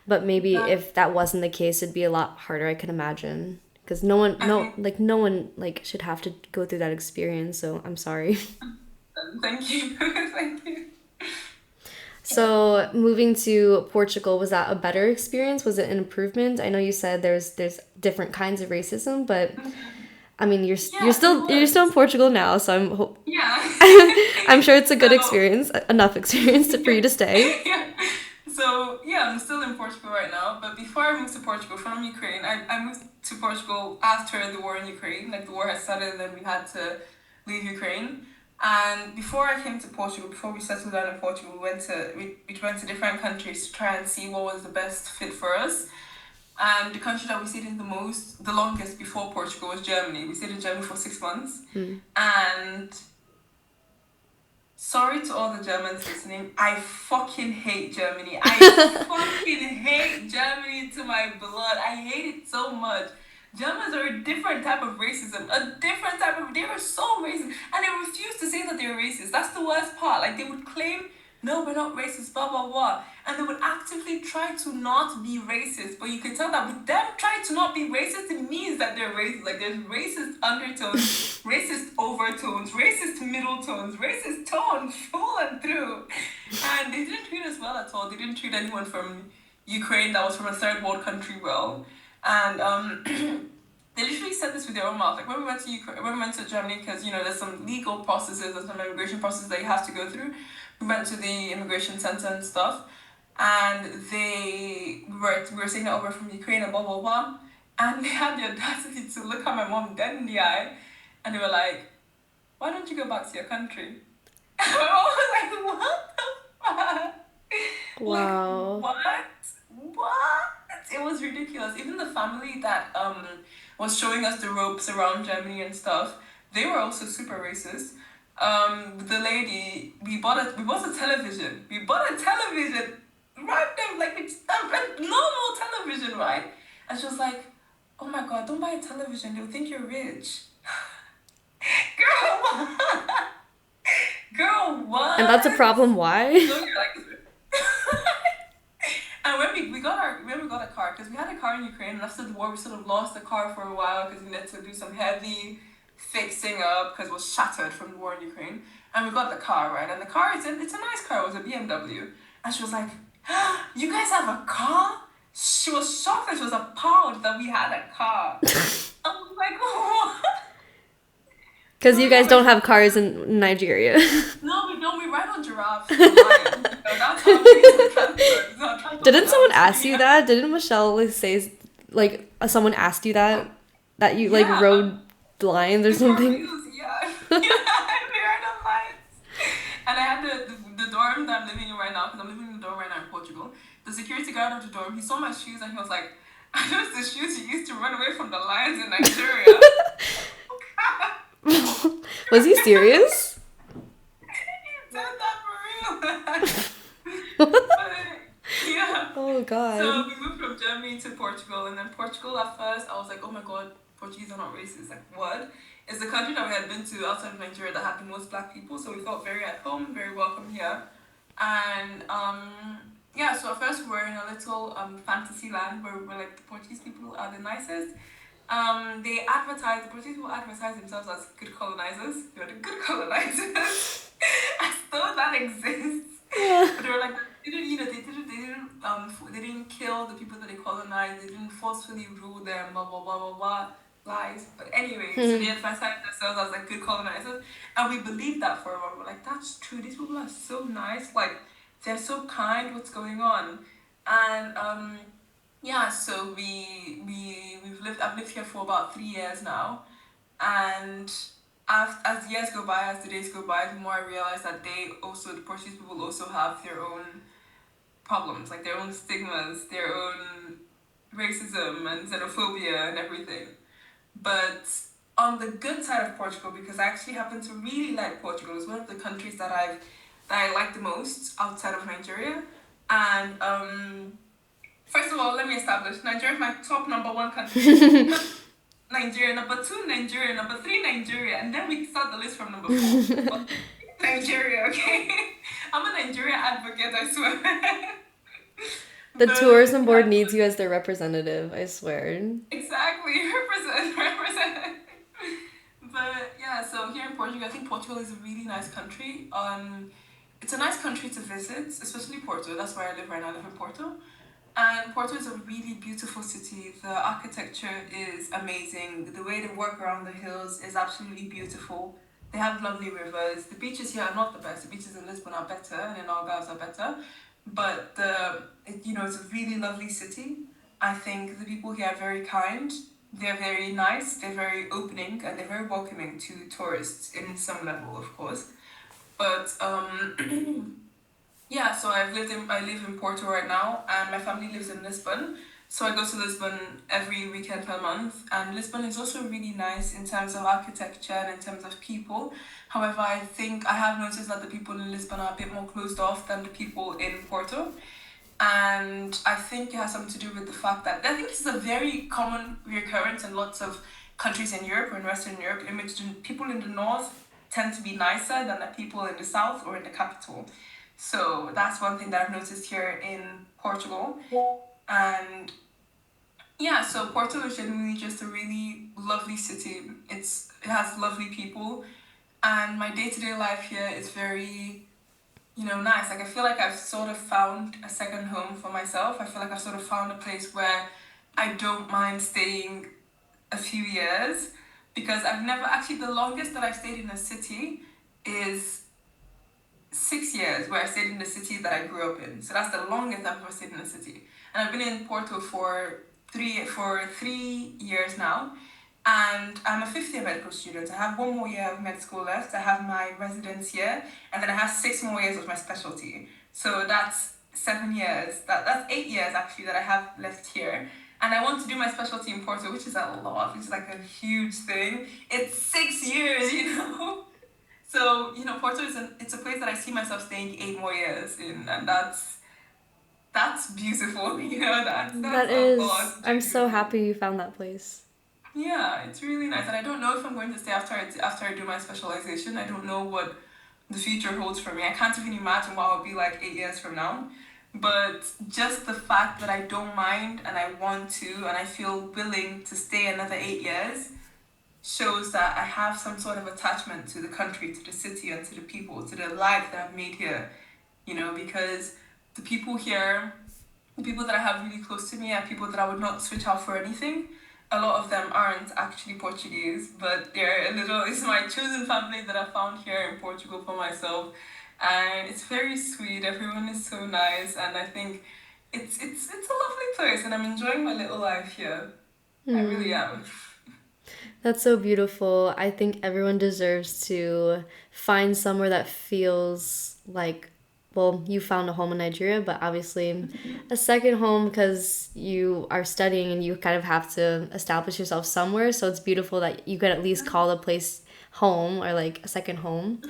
But maybe That if that wasn't the case, it'd be a lot harder. I can imagine because no one, I no, think. like no one, like should have to go through that experience. So I'm sorry. Thank you, thank you. Yeah. So moving to Portugal, was that a better experience? Was it an improvement? I know you said there's different kinds of racism, but I mean Yeah, it you're still in was. Portugal now, so Yeah. I'm sure it's a good So experience, enough experience for you to stay. yeah. So yeah, I'm still in Portugal right now. But before I moved to Portugal from Ukraine, I moved to Portugal after the war in Ukraine. Like the war had started, and then we had to leave Ukraine. And before I came to Portugal, before we settled down in Portugal, we went to different countries to try and see what was the best fit for us. And the country that we stayed in the longest before Portugal was Germany. We stayed in Germany for 6 months. Mm. And sorry to all the Germans listening. I fucking hate Germany. I fucking hate Germany to my blood. I hate it so much. Germans are a different type of racism. They were so racist. And they refuse to say that they're racist. That's the worst part. Like, they would claim, no, we're not racist, blah, blah, blah. And they would actively try to not be racist. But you can tell that with them trying to not be racist, it means that they're racist. Like, there's racist undertones, racist overtones, racist middle tones, racist tones full and through. And they didn't treat us well at all. They didn't treat anyone from Ukraine that was from a third world country well. And they literally said this with their own mouth. Like when we went to Ukraine, when we went to Germany, because there's some legal processes, there's some immigration processes that you have to go through. We went to the immigration center and stuff, and we were saying that over from Ukraine and blah blah blah, and they had the audacity to look at my mom dead in the eye, and they were like, "Why don't you go back to your country?" And my mom was like, "What the fuck? Like Wow. what? What?" It was ridiculous. Even the family that was showing us the ropes around Germany and stuff, they were also super racist. The lady, we bought a television. We bought a television, random, like it's a normal television, right? And she was like, "Oh my god, don't buy a television. They'll think you're rich." Girl, what? Girl, And that's a what? problem. Why? No, you're like. And when we got a car, because we had a car in Ukraine, and after the war we sort of lost the car for a while because we needed to do some heavy fixing up because it was shattered from the war in Ukraine. And we got the car, right? And the car it's a nice car. It was a BMW. And she was like, "You guys have a car?" She was shocked that she was appalled that we had a car. I was like, "What?" Because No, you no, guys don't have cars in Nigeria. no, we don't. We ride on giraffes and lions. That's our means of transport. It's not transport Didn't someone without ask me. you that? Didn't Michelle like say like someone asked you that you like Yeah, rode lions or before something? meals, yeah. Yeah, we are the lights. And I had the dorm that I'm living in right now, because I'm living in the dorm right now in Portugal. The security guard of the dorm, he saw my shoes and he was like, "Are those the shoes you used to run away from the lions in Nigeria?" Was he serious? He said that for real. But yeah. Oh So God. we moved from Germany to Portugal, and then Portugal at first, I was like, "Oh my god, Portuguese are not racist." Like, what? It's the country that we had been to outside of Nigeria that had the most black people, so we felt very at home, very welcome here. And yeah, so at first we were in a little fantasy land where like the Portuguese people are the nicest. The Portuguese people advertise themselves as good colonizers. They're the good colonizers. As though that exists. Yeah. But they were like, they didn't kill the people that they colonized. They didn't forcefully rule them. Blah blah blah blah blah. Lies. But anyway, so Hmm. they advertised themselves as like good colonizers, and we believed that for a while. We're like, that's true. These people are so nice. Like, they're so kind. What's going on? And yeah. So I've lived here for about 3 years now, and as the years go by, as the days go by, the more I realize that the Portuguese people also have their own problems, like their own stigmas, their own racism and xenophobia and everything. But on the good side of Portugal, because I actually happen to really like Portugal, it's one of the countries that I like the most outside of Nigeria. And first of all, let me establish Nigeria is my top number one country. Nigeria, number two, Nigeria, number three, Nigeria, and then we start the list from number four. But Nigeria, okay? I'm a Nigeria advocate, I swear. The But tourism board yeah, needs you as their representative, I swear. exactly, represent. But yeah, so here in Portugal, I think Portugal is a really nice country. It's a nice country to visit, especially Porto. That's where I live right now. I live in Porto. And Porto is a really beautiful city. The architecture is amazing. The way they work around the hills is absolutely beautiful. They have lovely rivers. The beaches here are not the best. The beaches in Lisbon are better and in Algarve are better. But it's a really lovely city. I think the people here are very kind. They're very nice. They're very opening and they're very welcoming to tourists in some level, of course. But yeah, so I live in Porto right now, and my family lives in Lisbon. So I go to Lisbon every weekend per month, and Lisbon is also really nice in terms of architecture and in terms of people. However, I think I have noticed that the people in Lisbon are a bit more closed off than the people in Porto, and I think it has something to do with the fact that I think this is a very common recurrence in lots of countries in Europe or in Western Europe, in which the people in the north tend to be nicer than the people in the south or in the capital. So that's one thing that I've noticed here in Portugal. And yeah, so Porto is genuinely just a really lovely city. It has lovely people, and my day to day life here is very nice. Like I feel like I've sort of found a second home for myself. I feel like I've sort of found a place where I don't mind staying a few years because I've never actually the longest that I've stayed in a city is 6 years where I stayed in the city that I grew up in. So that's the longest I've ever stayed in a city. And I've been in Porto for 3 years now. And I'm a fifth year medical student. I have one more year of med school left. I have my residence year, and then I have 6 more years of my specialty. So that's 7 years. That's 8 years actually that I have left here. And I want to do my specialty in Porto, which is a lot. It's like a huge thing. It's 6 years, So, Porto it's a place that I see myself staying 8 more years in, and that's beautiful, that's That a is, lot, I'm so genuinely. happy you found that place. Yeah, it's really nice, and I don't know if I'm going to stay after I do my specialization. I don't know what the future holds for me. I can't even imagine what I'll be like 8 years from now. But just the fact that I don't mind and I want to and I feel willing to stay another 8 years shows that I have some sort of attachment to the country, to the city, and to the people, to the life that I've made here. Because the people here, the people that I have really close to me, are people that I would not switch out for anything. A lot of them aren't actually Portuguese, but it's my chosen family that I found here in Portugal for myself. And it's very sweet. Everyone is so nice, and I think it's a lovely place, and I'm enjoying my little life here. I really Hmm. am. That's so beautiful. I think everyone deserves to find somewhere that feels like, well, you found a home in Nigeria, but obviously a second home because you are studying and you kind of have to establish yourself somewhere. So it's beautiful that you could at least call a place home or like a second home.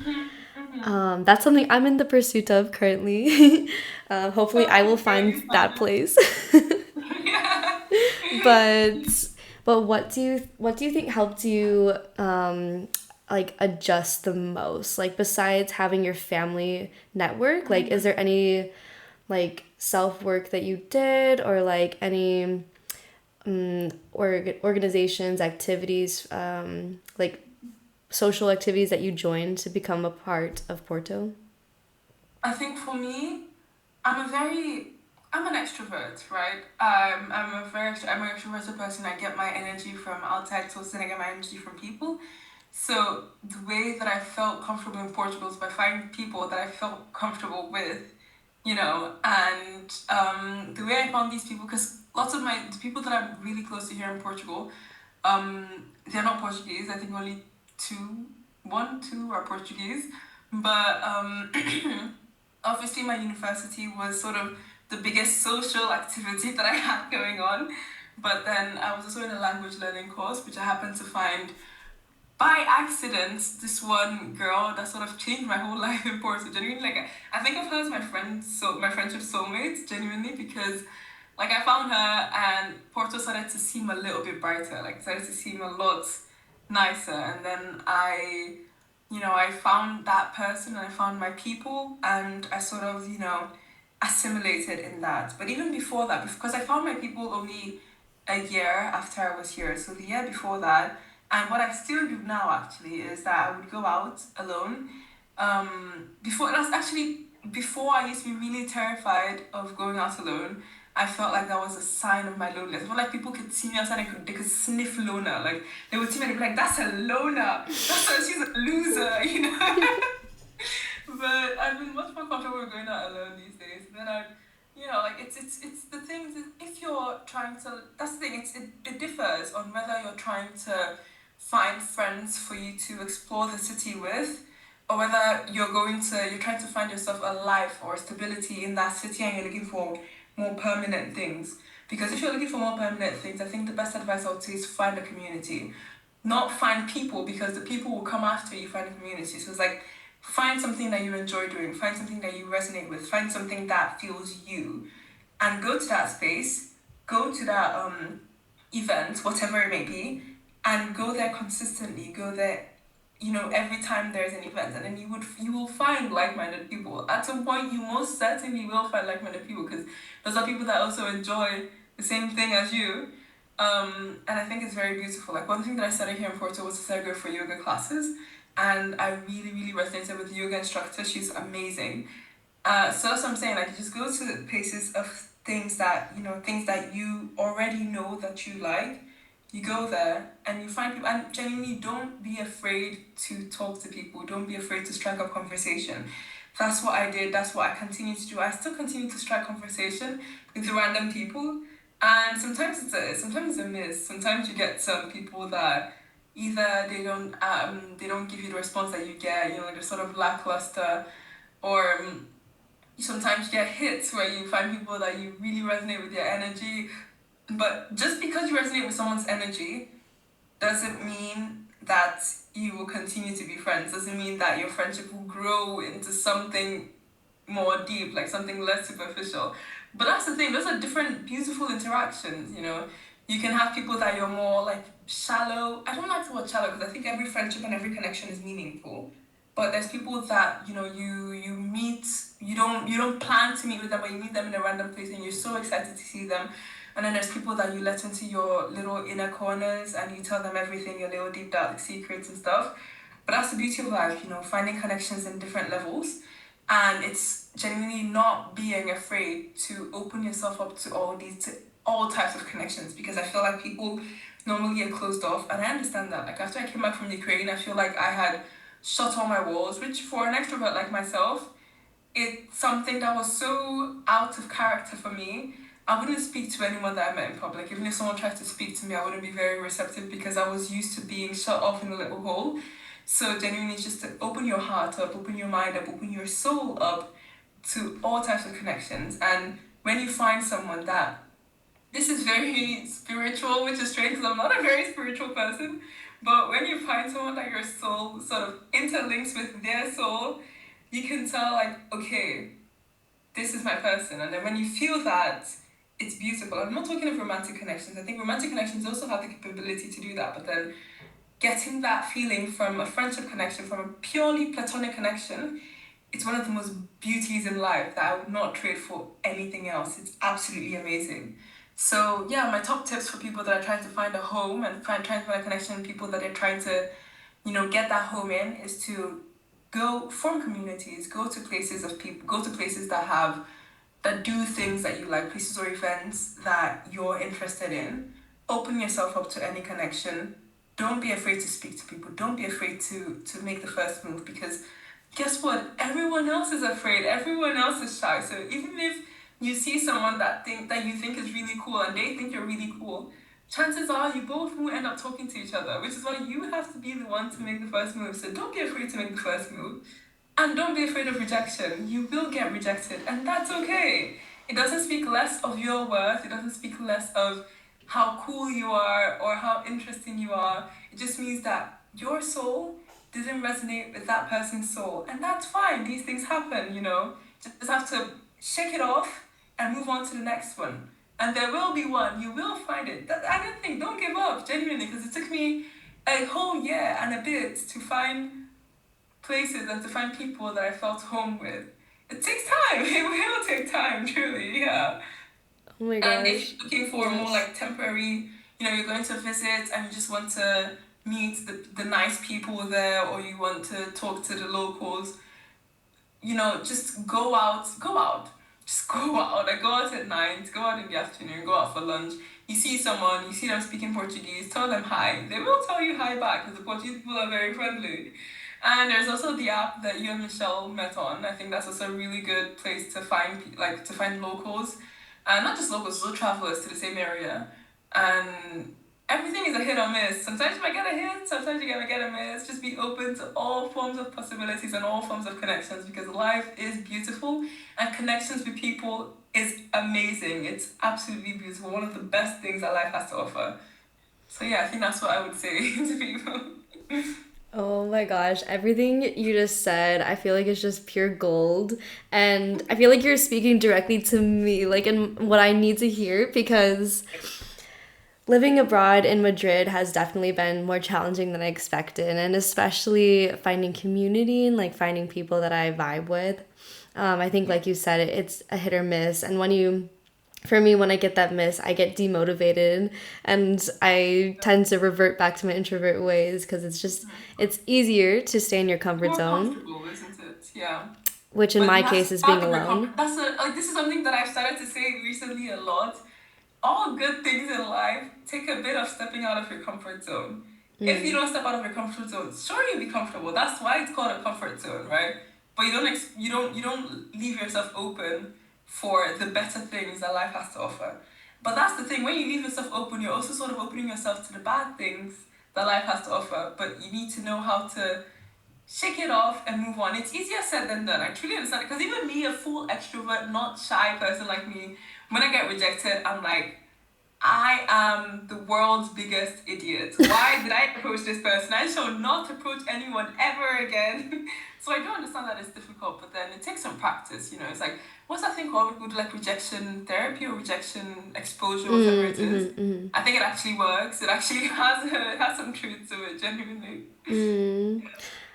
That's something I'm in the pursuit of currently. Hopefully, I will Oh, find okay, that fine. place. Yeah. but what do you think helped you like adjust the most? Like besides having your family network, like is there any like self work that you did or like any organizations, activities, like social activities that you joined to become a part of Porto? I think for me, I'm an extrovert, right? I'm an extroverted person. I get my energy from outside sources and I get my energy from people. So the way that I felt comfortable in Portugal is by finding people that I felt comfortable with, and the way I found these people, because lots of the people that I'm really close to here in Portugal, they're not Portuguese. I think only two, one, two are Portuguese, but obviously my university was sort of the biggest social activity that I had going on. But then I was also in a language learning course, which I happened to find by accident this one girl that sort of changed my whole life in Porto. Genuinely, like I think of her as my friend, so my friendship soulmate, genuinely, because like I found her and Porto started to seem a little bit brighter, like started to seem a lot nicer. And then I found that person and I found my people and I sort of, assimilated in that. But even before that, because I found my people only a year after I was here, so the year before that, and what I still do now actually is that I would go out alone. Before that's actually before I used to be really terrified of going out alone. I felt like that was a sign of my loneliness. I felt like people could see me outside and they could sniff loner. Like they would see me and they'd be like, "That's a loner. She's a loser," you know. But I've been much more comfortable with going out alone these days. And then like it's the thing that if you're trying to, that's the thing. It differs on whether you're trying to find friends for you to explore the city with, or whether you're trying to find yourself a life or stability in that city and you're looking for more permanent things. Because if you're looking for more permanent things, I think the best advice I would say is find a community. Not find people, because the people will come after you find a community. So it's like find something that you enjoy doing, find something that you resonate with, find something that feels you, and go to that space, go to that event, whatever it may be, and go there consistently. Go there, every time there's an event, and then you will find like-minded people. At some point, you most certainly will find like-minded people because those are people that also enjoy the same thing as you. And I think it's very beautiful. Like one thing that I studied here in Porto was to go for yoga classes, and I really, really resonated with the yoga instructor. She's amazing. So that's what I'm saying. Like, you just go to places of things that you already know that you like. You go there and you find people, and genuinely don't be afraid to talk to people. Don't be afraid to strike up conversation. That's what I did. That's what I continue to do. I still continue to strike conversation with random people, and sometimes it's a miss. Sometimes you get some people that either they don't give you the response that you get. They're sort of lackluster, or you sometimes get hits where you find people that you really resonate with their energy. But just because you resonate with someone's energy doesn't mean that you will continue to be friends. Doesn't mean that your friendship will grow into something more deep, like something less superficial. But that's the thing, those are different beautiful interactions. You can have people that you're more like shallow. I don't like the word shallow because I think every friendship and every connection is meaningful. But there's people that you meet, you don't plan to meet with them, but you meet them in a random place and you're so excited to see them. And then there's people that you let into your little inner corners and you tell them everything, your little deep dark secrets and stuff. But that's the beauty of life, finding connections in different levels. And it's genuinely not being afraid to open yourself up to all types of connections, because I feel like people normally are closed off, and I understand that. Like after I came back from Ukraine, I feel like I had shut all my walls, which for an extrovert like myself, it's something that was so out of character for me. I wouldn't speak to anyone that I met in public. Even if someone tried to speak to me, I wouldn't be very receptive because I was used to being shut off in a little hole. So genuinely, just to open your heart up, open your mind up, open your soul up to all types of connections. And when you find someone that, this is very spiritual, which is strange because I'm not a very spiritual person, but when you find someone that your soul sort of interlinks with their soul, you can tell like, okay, this is my person. And then when you feel that, it's beautiful. I'm not talking of romantic connections. I think romantic connections also have the capability to do that, but then getting that feeling from a friendship connection, from a purely platonic connection, it's one of the most beauties in life that I would not trade for anything else. It's absolutely amazing. So yeah, my top tips for people that are trying to find a home and trying to find a connection, people that are trying to, get that home in, is to go form communities, go to places of people, go to places that do things that you like, places or events that you're interested in. Open yourself up to any connection. Don't be afraid to speak to people. Don't be afraid to make the first move, because guess what? Everyone else is afraid. Everyone else is shy. So even if you see someone that you think is really cool and they think you're really cool, chances are you both will end up talking to each other, which is why you have to be the one to make the first move. So don't be afraid to make the first move. And don't be afraid of rejection. You will get rejected, and that's okay. It doesn't speak less of your worth. It doesn't speak less of how cool you are or how interesting you are. It just means that your soul didn't resonate with that person's soul. And that's fine. These things happen, you know. Just have to shake it off and move on to the next one. And there will be one. You will find it. I don't think, don't give up, genuinely, because it took me a whole year and a bit to find places and to find people that I felt home with. It takes time. It will take time, truly, yeah. Oh my And if gosh. you're looking for more Yes. like temporary, you know, you're going to visit and you just want to meet the nice people there, or you want to talk to the locals, you know, just go out, go out. Just go out. Like, go out at night, go out in the afternoon, go out for lunch. You see someone, you see them speaking Portuguese, tell them hi. They will tell you hi back because the Portuguese people are very friendly. And there's also the app that you and Michelle met on. I think that's also a really good place to find, like, to find locals, and not just locals, also travelers to the same area. And everything is a hit or miss. Sometimes you might get a hit, sometimes you might get a miss. Just be open to all forms of possibilities and all forms of connections, because life is beautiful and connections with people is amazing. It's absolutely beautiful. One of the best things that life has to offer. So yeah, I think that's what I would say to people. Oh my gosh, everything you just said, I feel like it's just pure gold. And I feel like you're speaking directly to me, like in what I need to hear, because living abroad in Madrid has definitely been more challenging than I expected, and especially finding community and like finding people that I vibe with. I think, like you said, it's a hit or miss. And for me, when I get that miss, I get demotivated and I tend to revert back to my introvert ways because it's easier to stay in your comfort More zone, comfortable, isn't it? Yeah. which in But my that's case is being part of your alone. comfort. That's like, this is something that I've started to say recently a lot. All good things in life take a bit of stepping out of your comfort zone. If you don't step out of your comfort zone, sure, you'll be comfortable. That's why it's called a comfort zone, right? But you don't leave yourself open for the better things that life has to offer. But that's the thing. When you leave yourself open, you're also sort of opening yourself to the bad things that life has to offer. But you need to know how to shake it off and move on. It's easier said than done. I truly understand, because even me, a full extrovert, not shy person like me, when I get rejected, I'm like, I am the world's biggest idiot. Why did I approach this person? I shall not approach anyone ever again. So I do understand that it's difficult, but then it takes some practice. You know, it's like, what's that thing called? People do like rejection therapy or rejection exposure, whatever it is. I think it actually works. It actually has some truth to it, genuinely.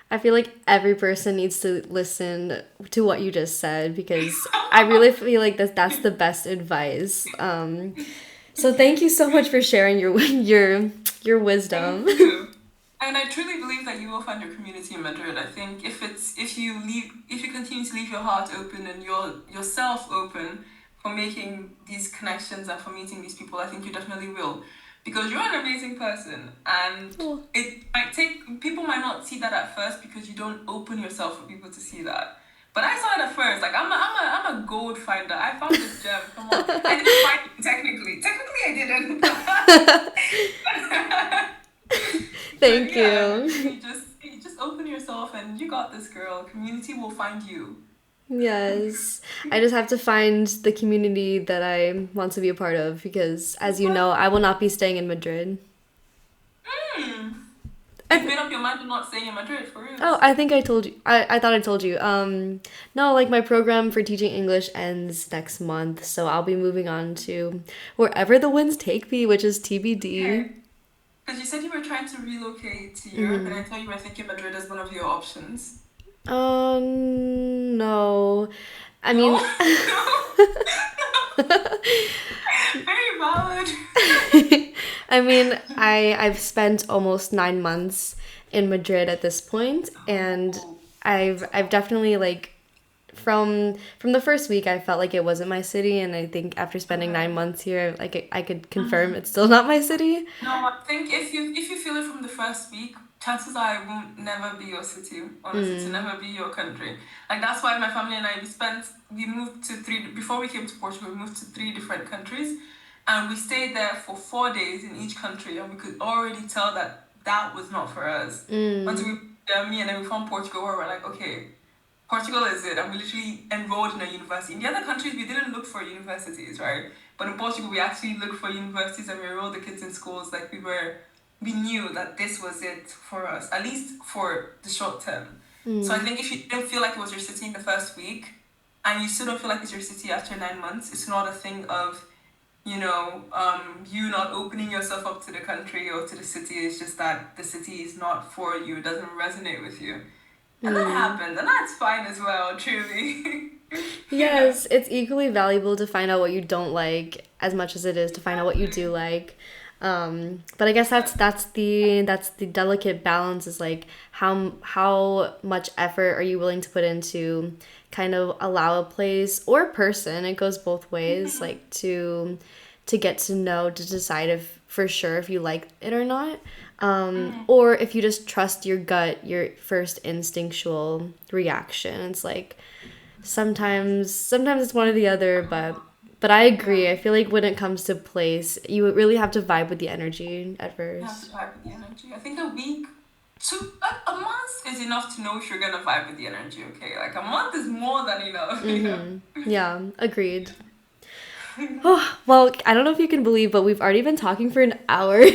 I feel like every person needs to listen to what you just said because I really feel like that's the best advice. So thank you so much for sharing your wisdom. Thank you. And I truly believe that you will find your community in Madrid. I think if you continue to leave your heart open and yourself open for making these connections and for meeting these people, I think you definitely will. Because you're an amazing person, and Oh, it might take people might not see that at first because you don't open yourself for people to see that. But I saw it at first. Like, I'm a gold finder. I found this gem. Come on, I didn't find it technically. Technically, I didn't. But thank yeah, I you. think you just open yourself and you got this, girl. Community will find you. Yes. I just have to find the community that I want to be a part of because, as you know, I will not be staying in Madrid. Hmm. You've I, made up your mind to not staying in Madrid for real. oh, I think I told you. I thought I told you. No, like my program for teaching English ends next month, so I'll be moving on to wherever the winds take me, which is TBD. Okay. Because you said you were trying to relocate to Europe, and I thought you were thinking Madrid as one of your options. No. I No, mean, very valid. I mean, I've spent almost 9 months in Madrid at this point, and Oh, I've definitely like from the first week I felt like it wasn't my city, and I think after spending okay. 9 months here, like I could confirm it's still not my city. No, I think if you feel it from the first week, chances are it won't never be your city, honestly, to never be your country. Like, that's why my family and I, we moved to three, before we came to Portugal, we moved to three different countries, and we stayed there for 4 days in each country, and we could already tell that that was not for us. Until we Germany, and then we found Portugal, where we're like, okay, Portugal is it, and we literally enrolled in a university. In the other countries, we didn't look for universities, right? But in Portugal, we actually looked for universities and we enrolled the kids in schools. Like we knew that this was it for us, at least for the short term. So I think if you didn't feel like it was your city in the first week, and you still don't feel like it's your city after 9 months, it's not a thing of, you not opening yourself up to the country or to the city. It's just that the city is not for you. It doesn't resonate with you. And that happens, and that's fine as well, truly. Yes, it's equally valuable to find out what you don't like as much as it is to find out what you do like. But I guess that's the delicate balance is like how much effort are you willing to put into kind of allow a place or a person, it goes both ways, like to get to know, to decide if for sure if you like it or not. Or if you just trust your gut, your first instinctual reaction. It's like sometimes it's one or the other, but I agree. I feel like when it comes to place, you really have to vibe with the energy at You have to first. vibe with the energy. I think a week, a month is enough to know if you're gonna vibe with the energy, okay? Like a month is more than enough, Yeah, agreed. Oh, well, I don't know if you can believe, but we've already been talking for an hour. No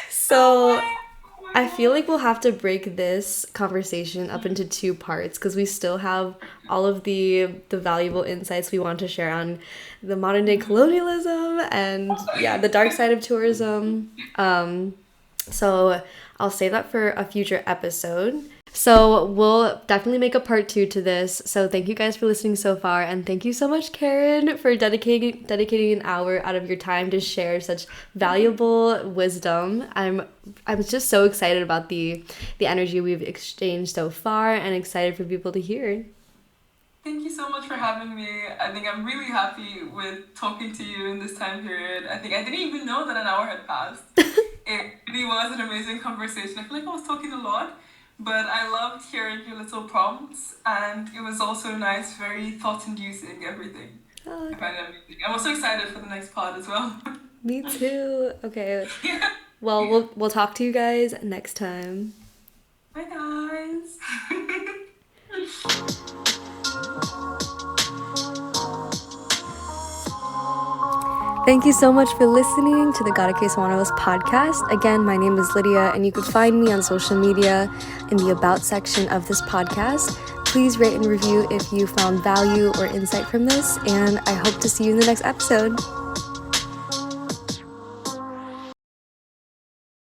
So way! Oh my I feel god. like we'll have to break this conversation up into two parts because we still have all of the valuable insights we want to share on the modern day colonialism and yeah, the dark side of tourism. So I'll save that for a future episode. So we'll definitely make a part two to this. So thank you guys for listening so far, and thank you so much, Karen, for dedicating an hour out of your time to share such valuable wisdom. I'm just so excited about the energy we've exchanged so far, and excited for people to hear. Thank you so much for having me. I think I'm really happy with talking to you in this time period. I think I didn't even know that an hour had passed. It really was an amazing conversation. I feel like I was talking a lot, but I loved hearing your little prompts, and it was also nice, very thought-inducing, everything. Oh, I find it amazing. I'm also excited for the next pod as well. me too. Okay. Yeah. Well, we'll talk to you guys next time. Bye, guys. Thank you so much for listening to the Gotta Case Wanderlust podcast. Again, my name is Lydia, and you can find me on social media in the About section of this podcast. Please rate and review if you found value or insight from this, and I hope to see you in the next episode.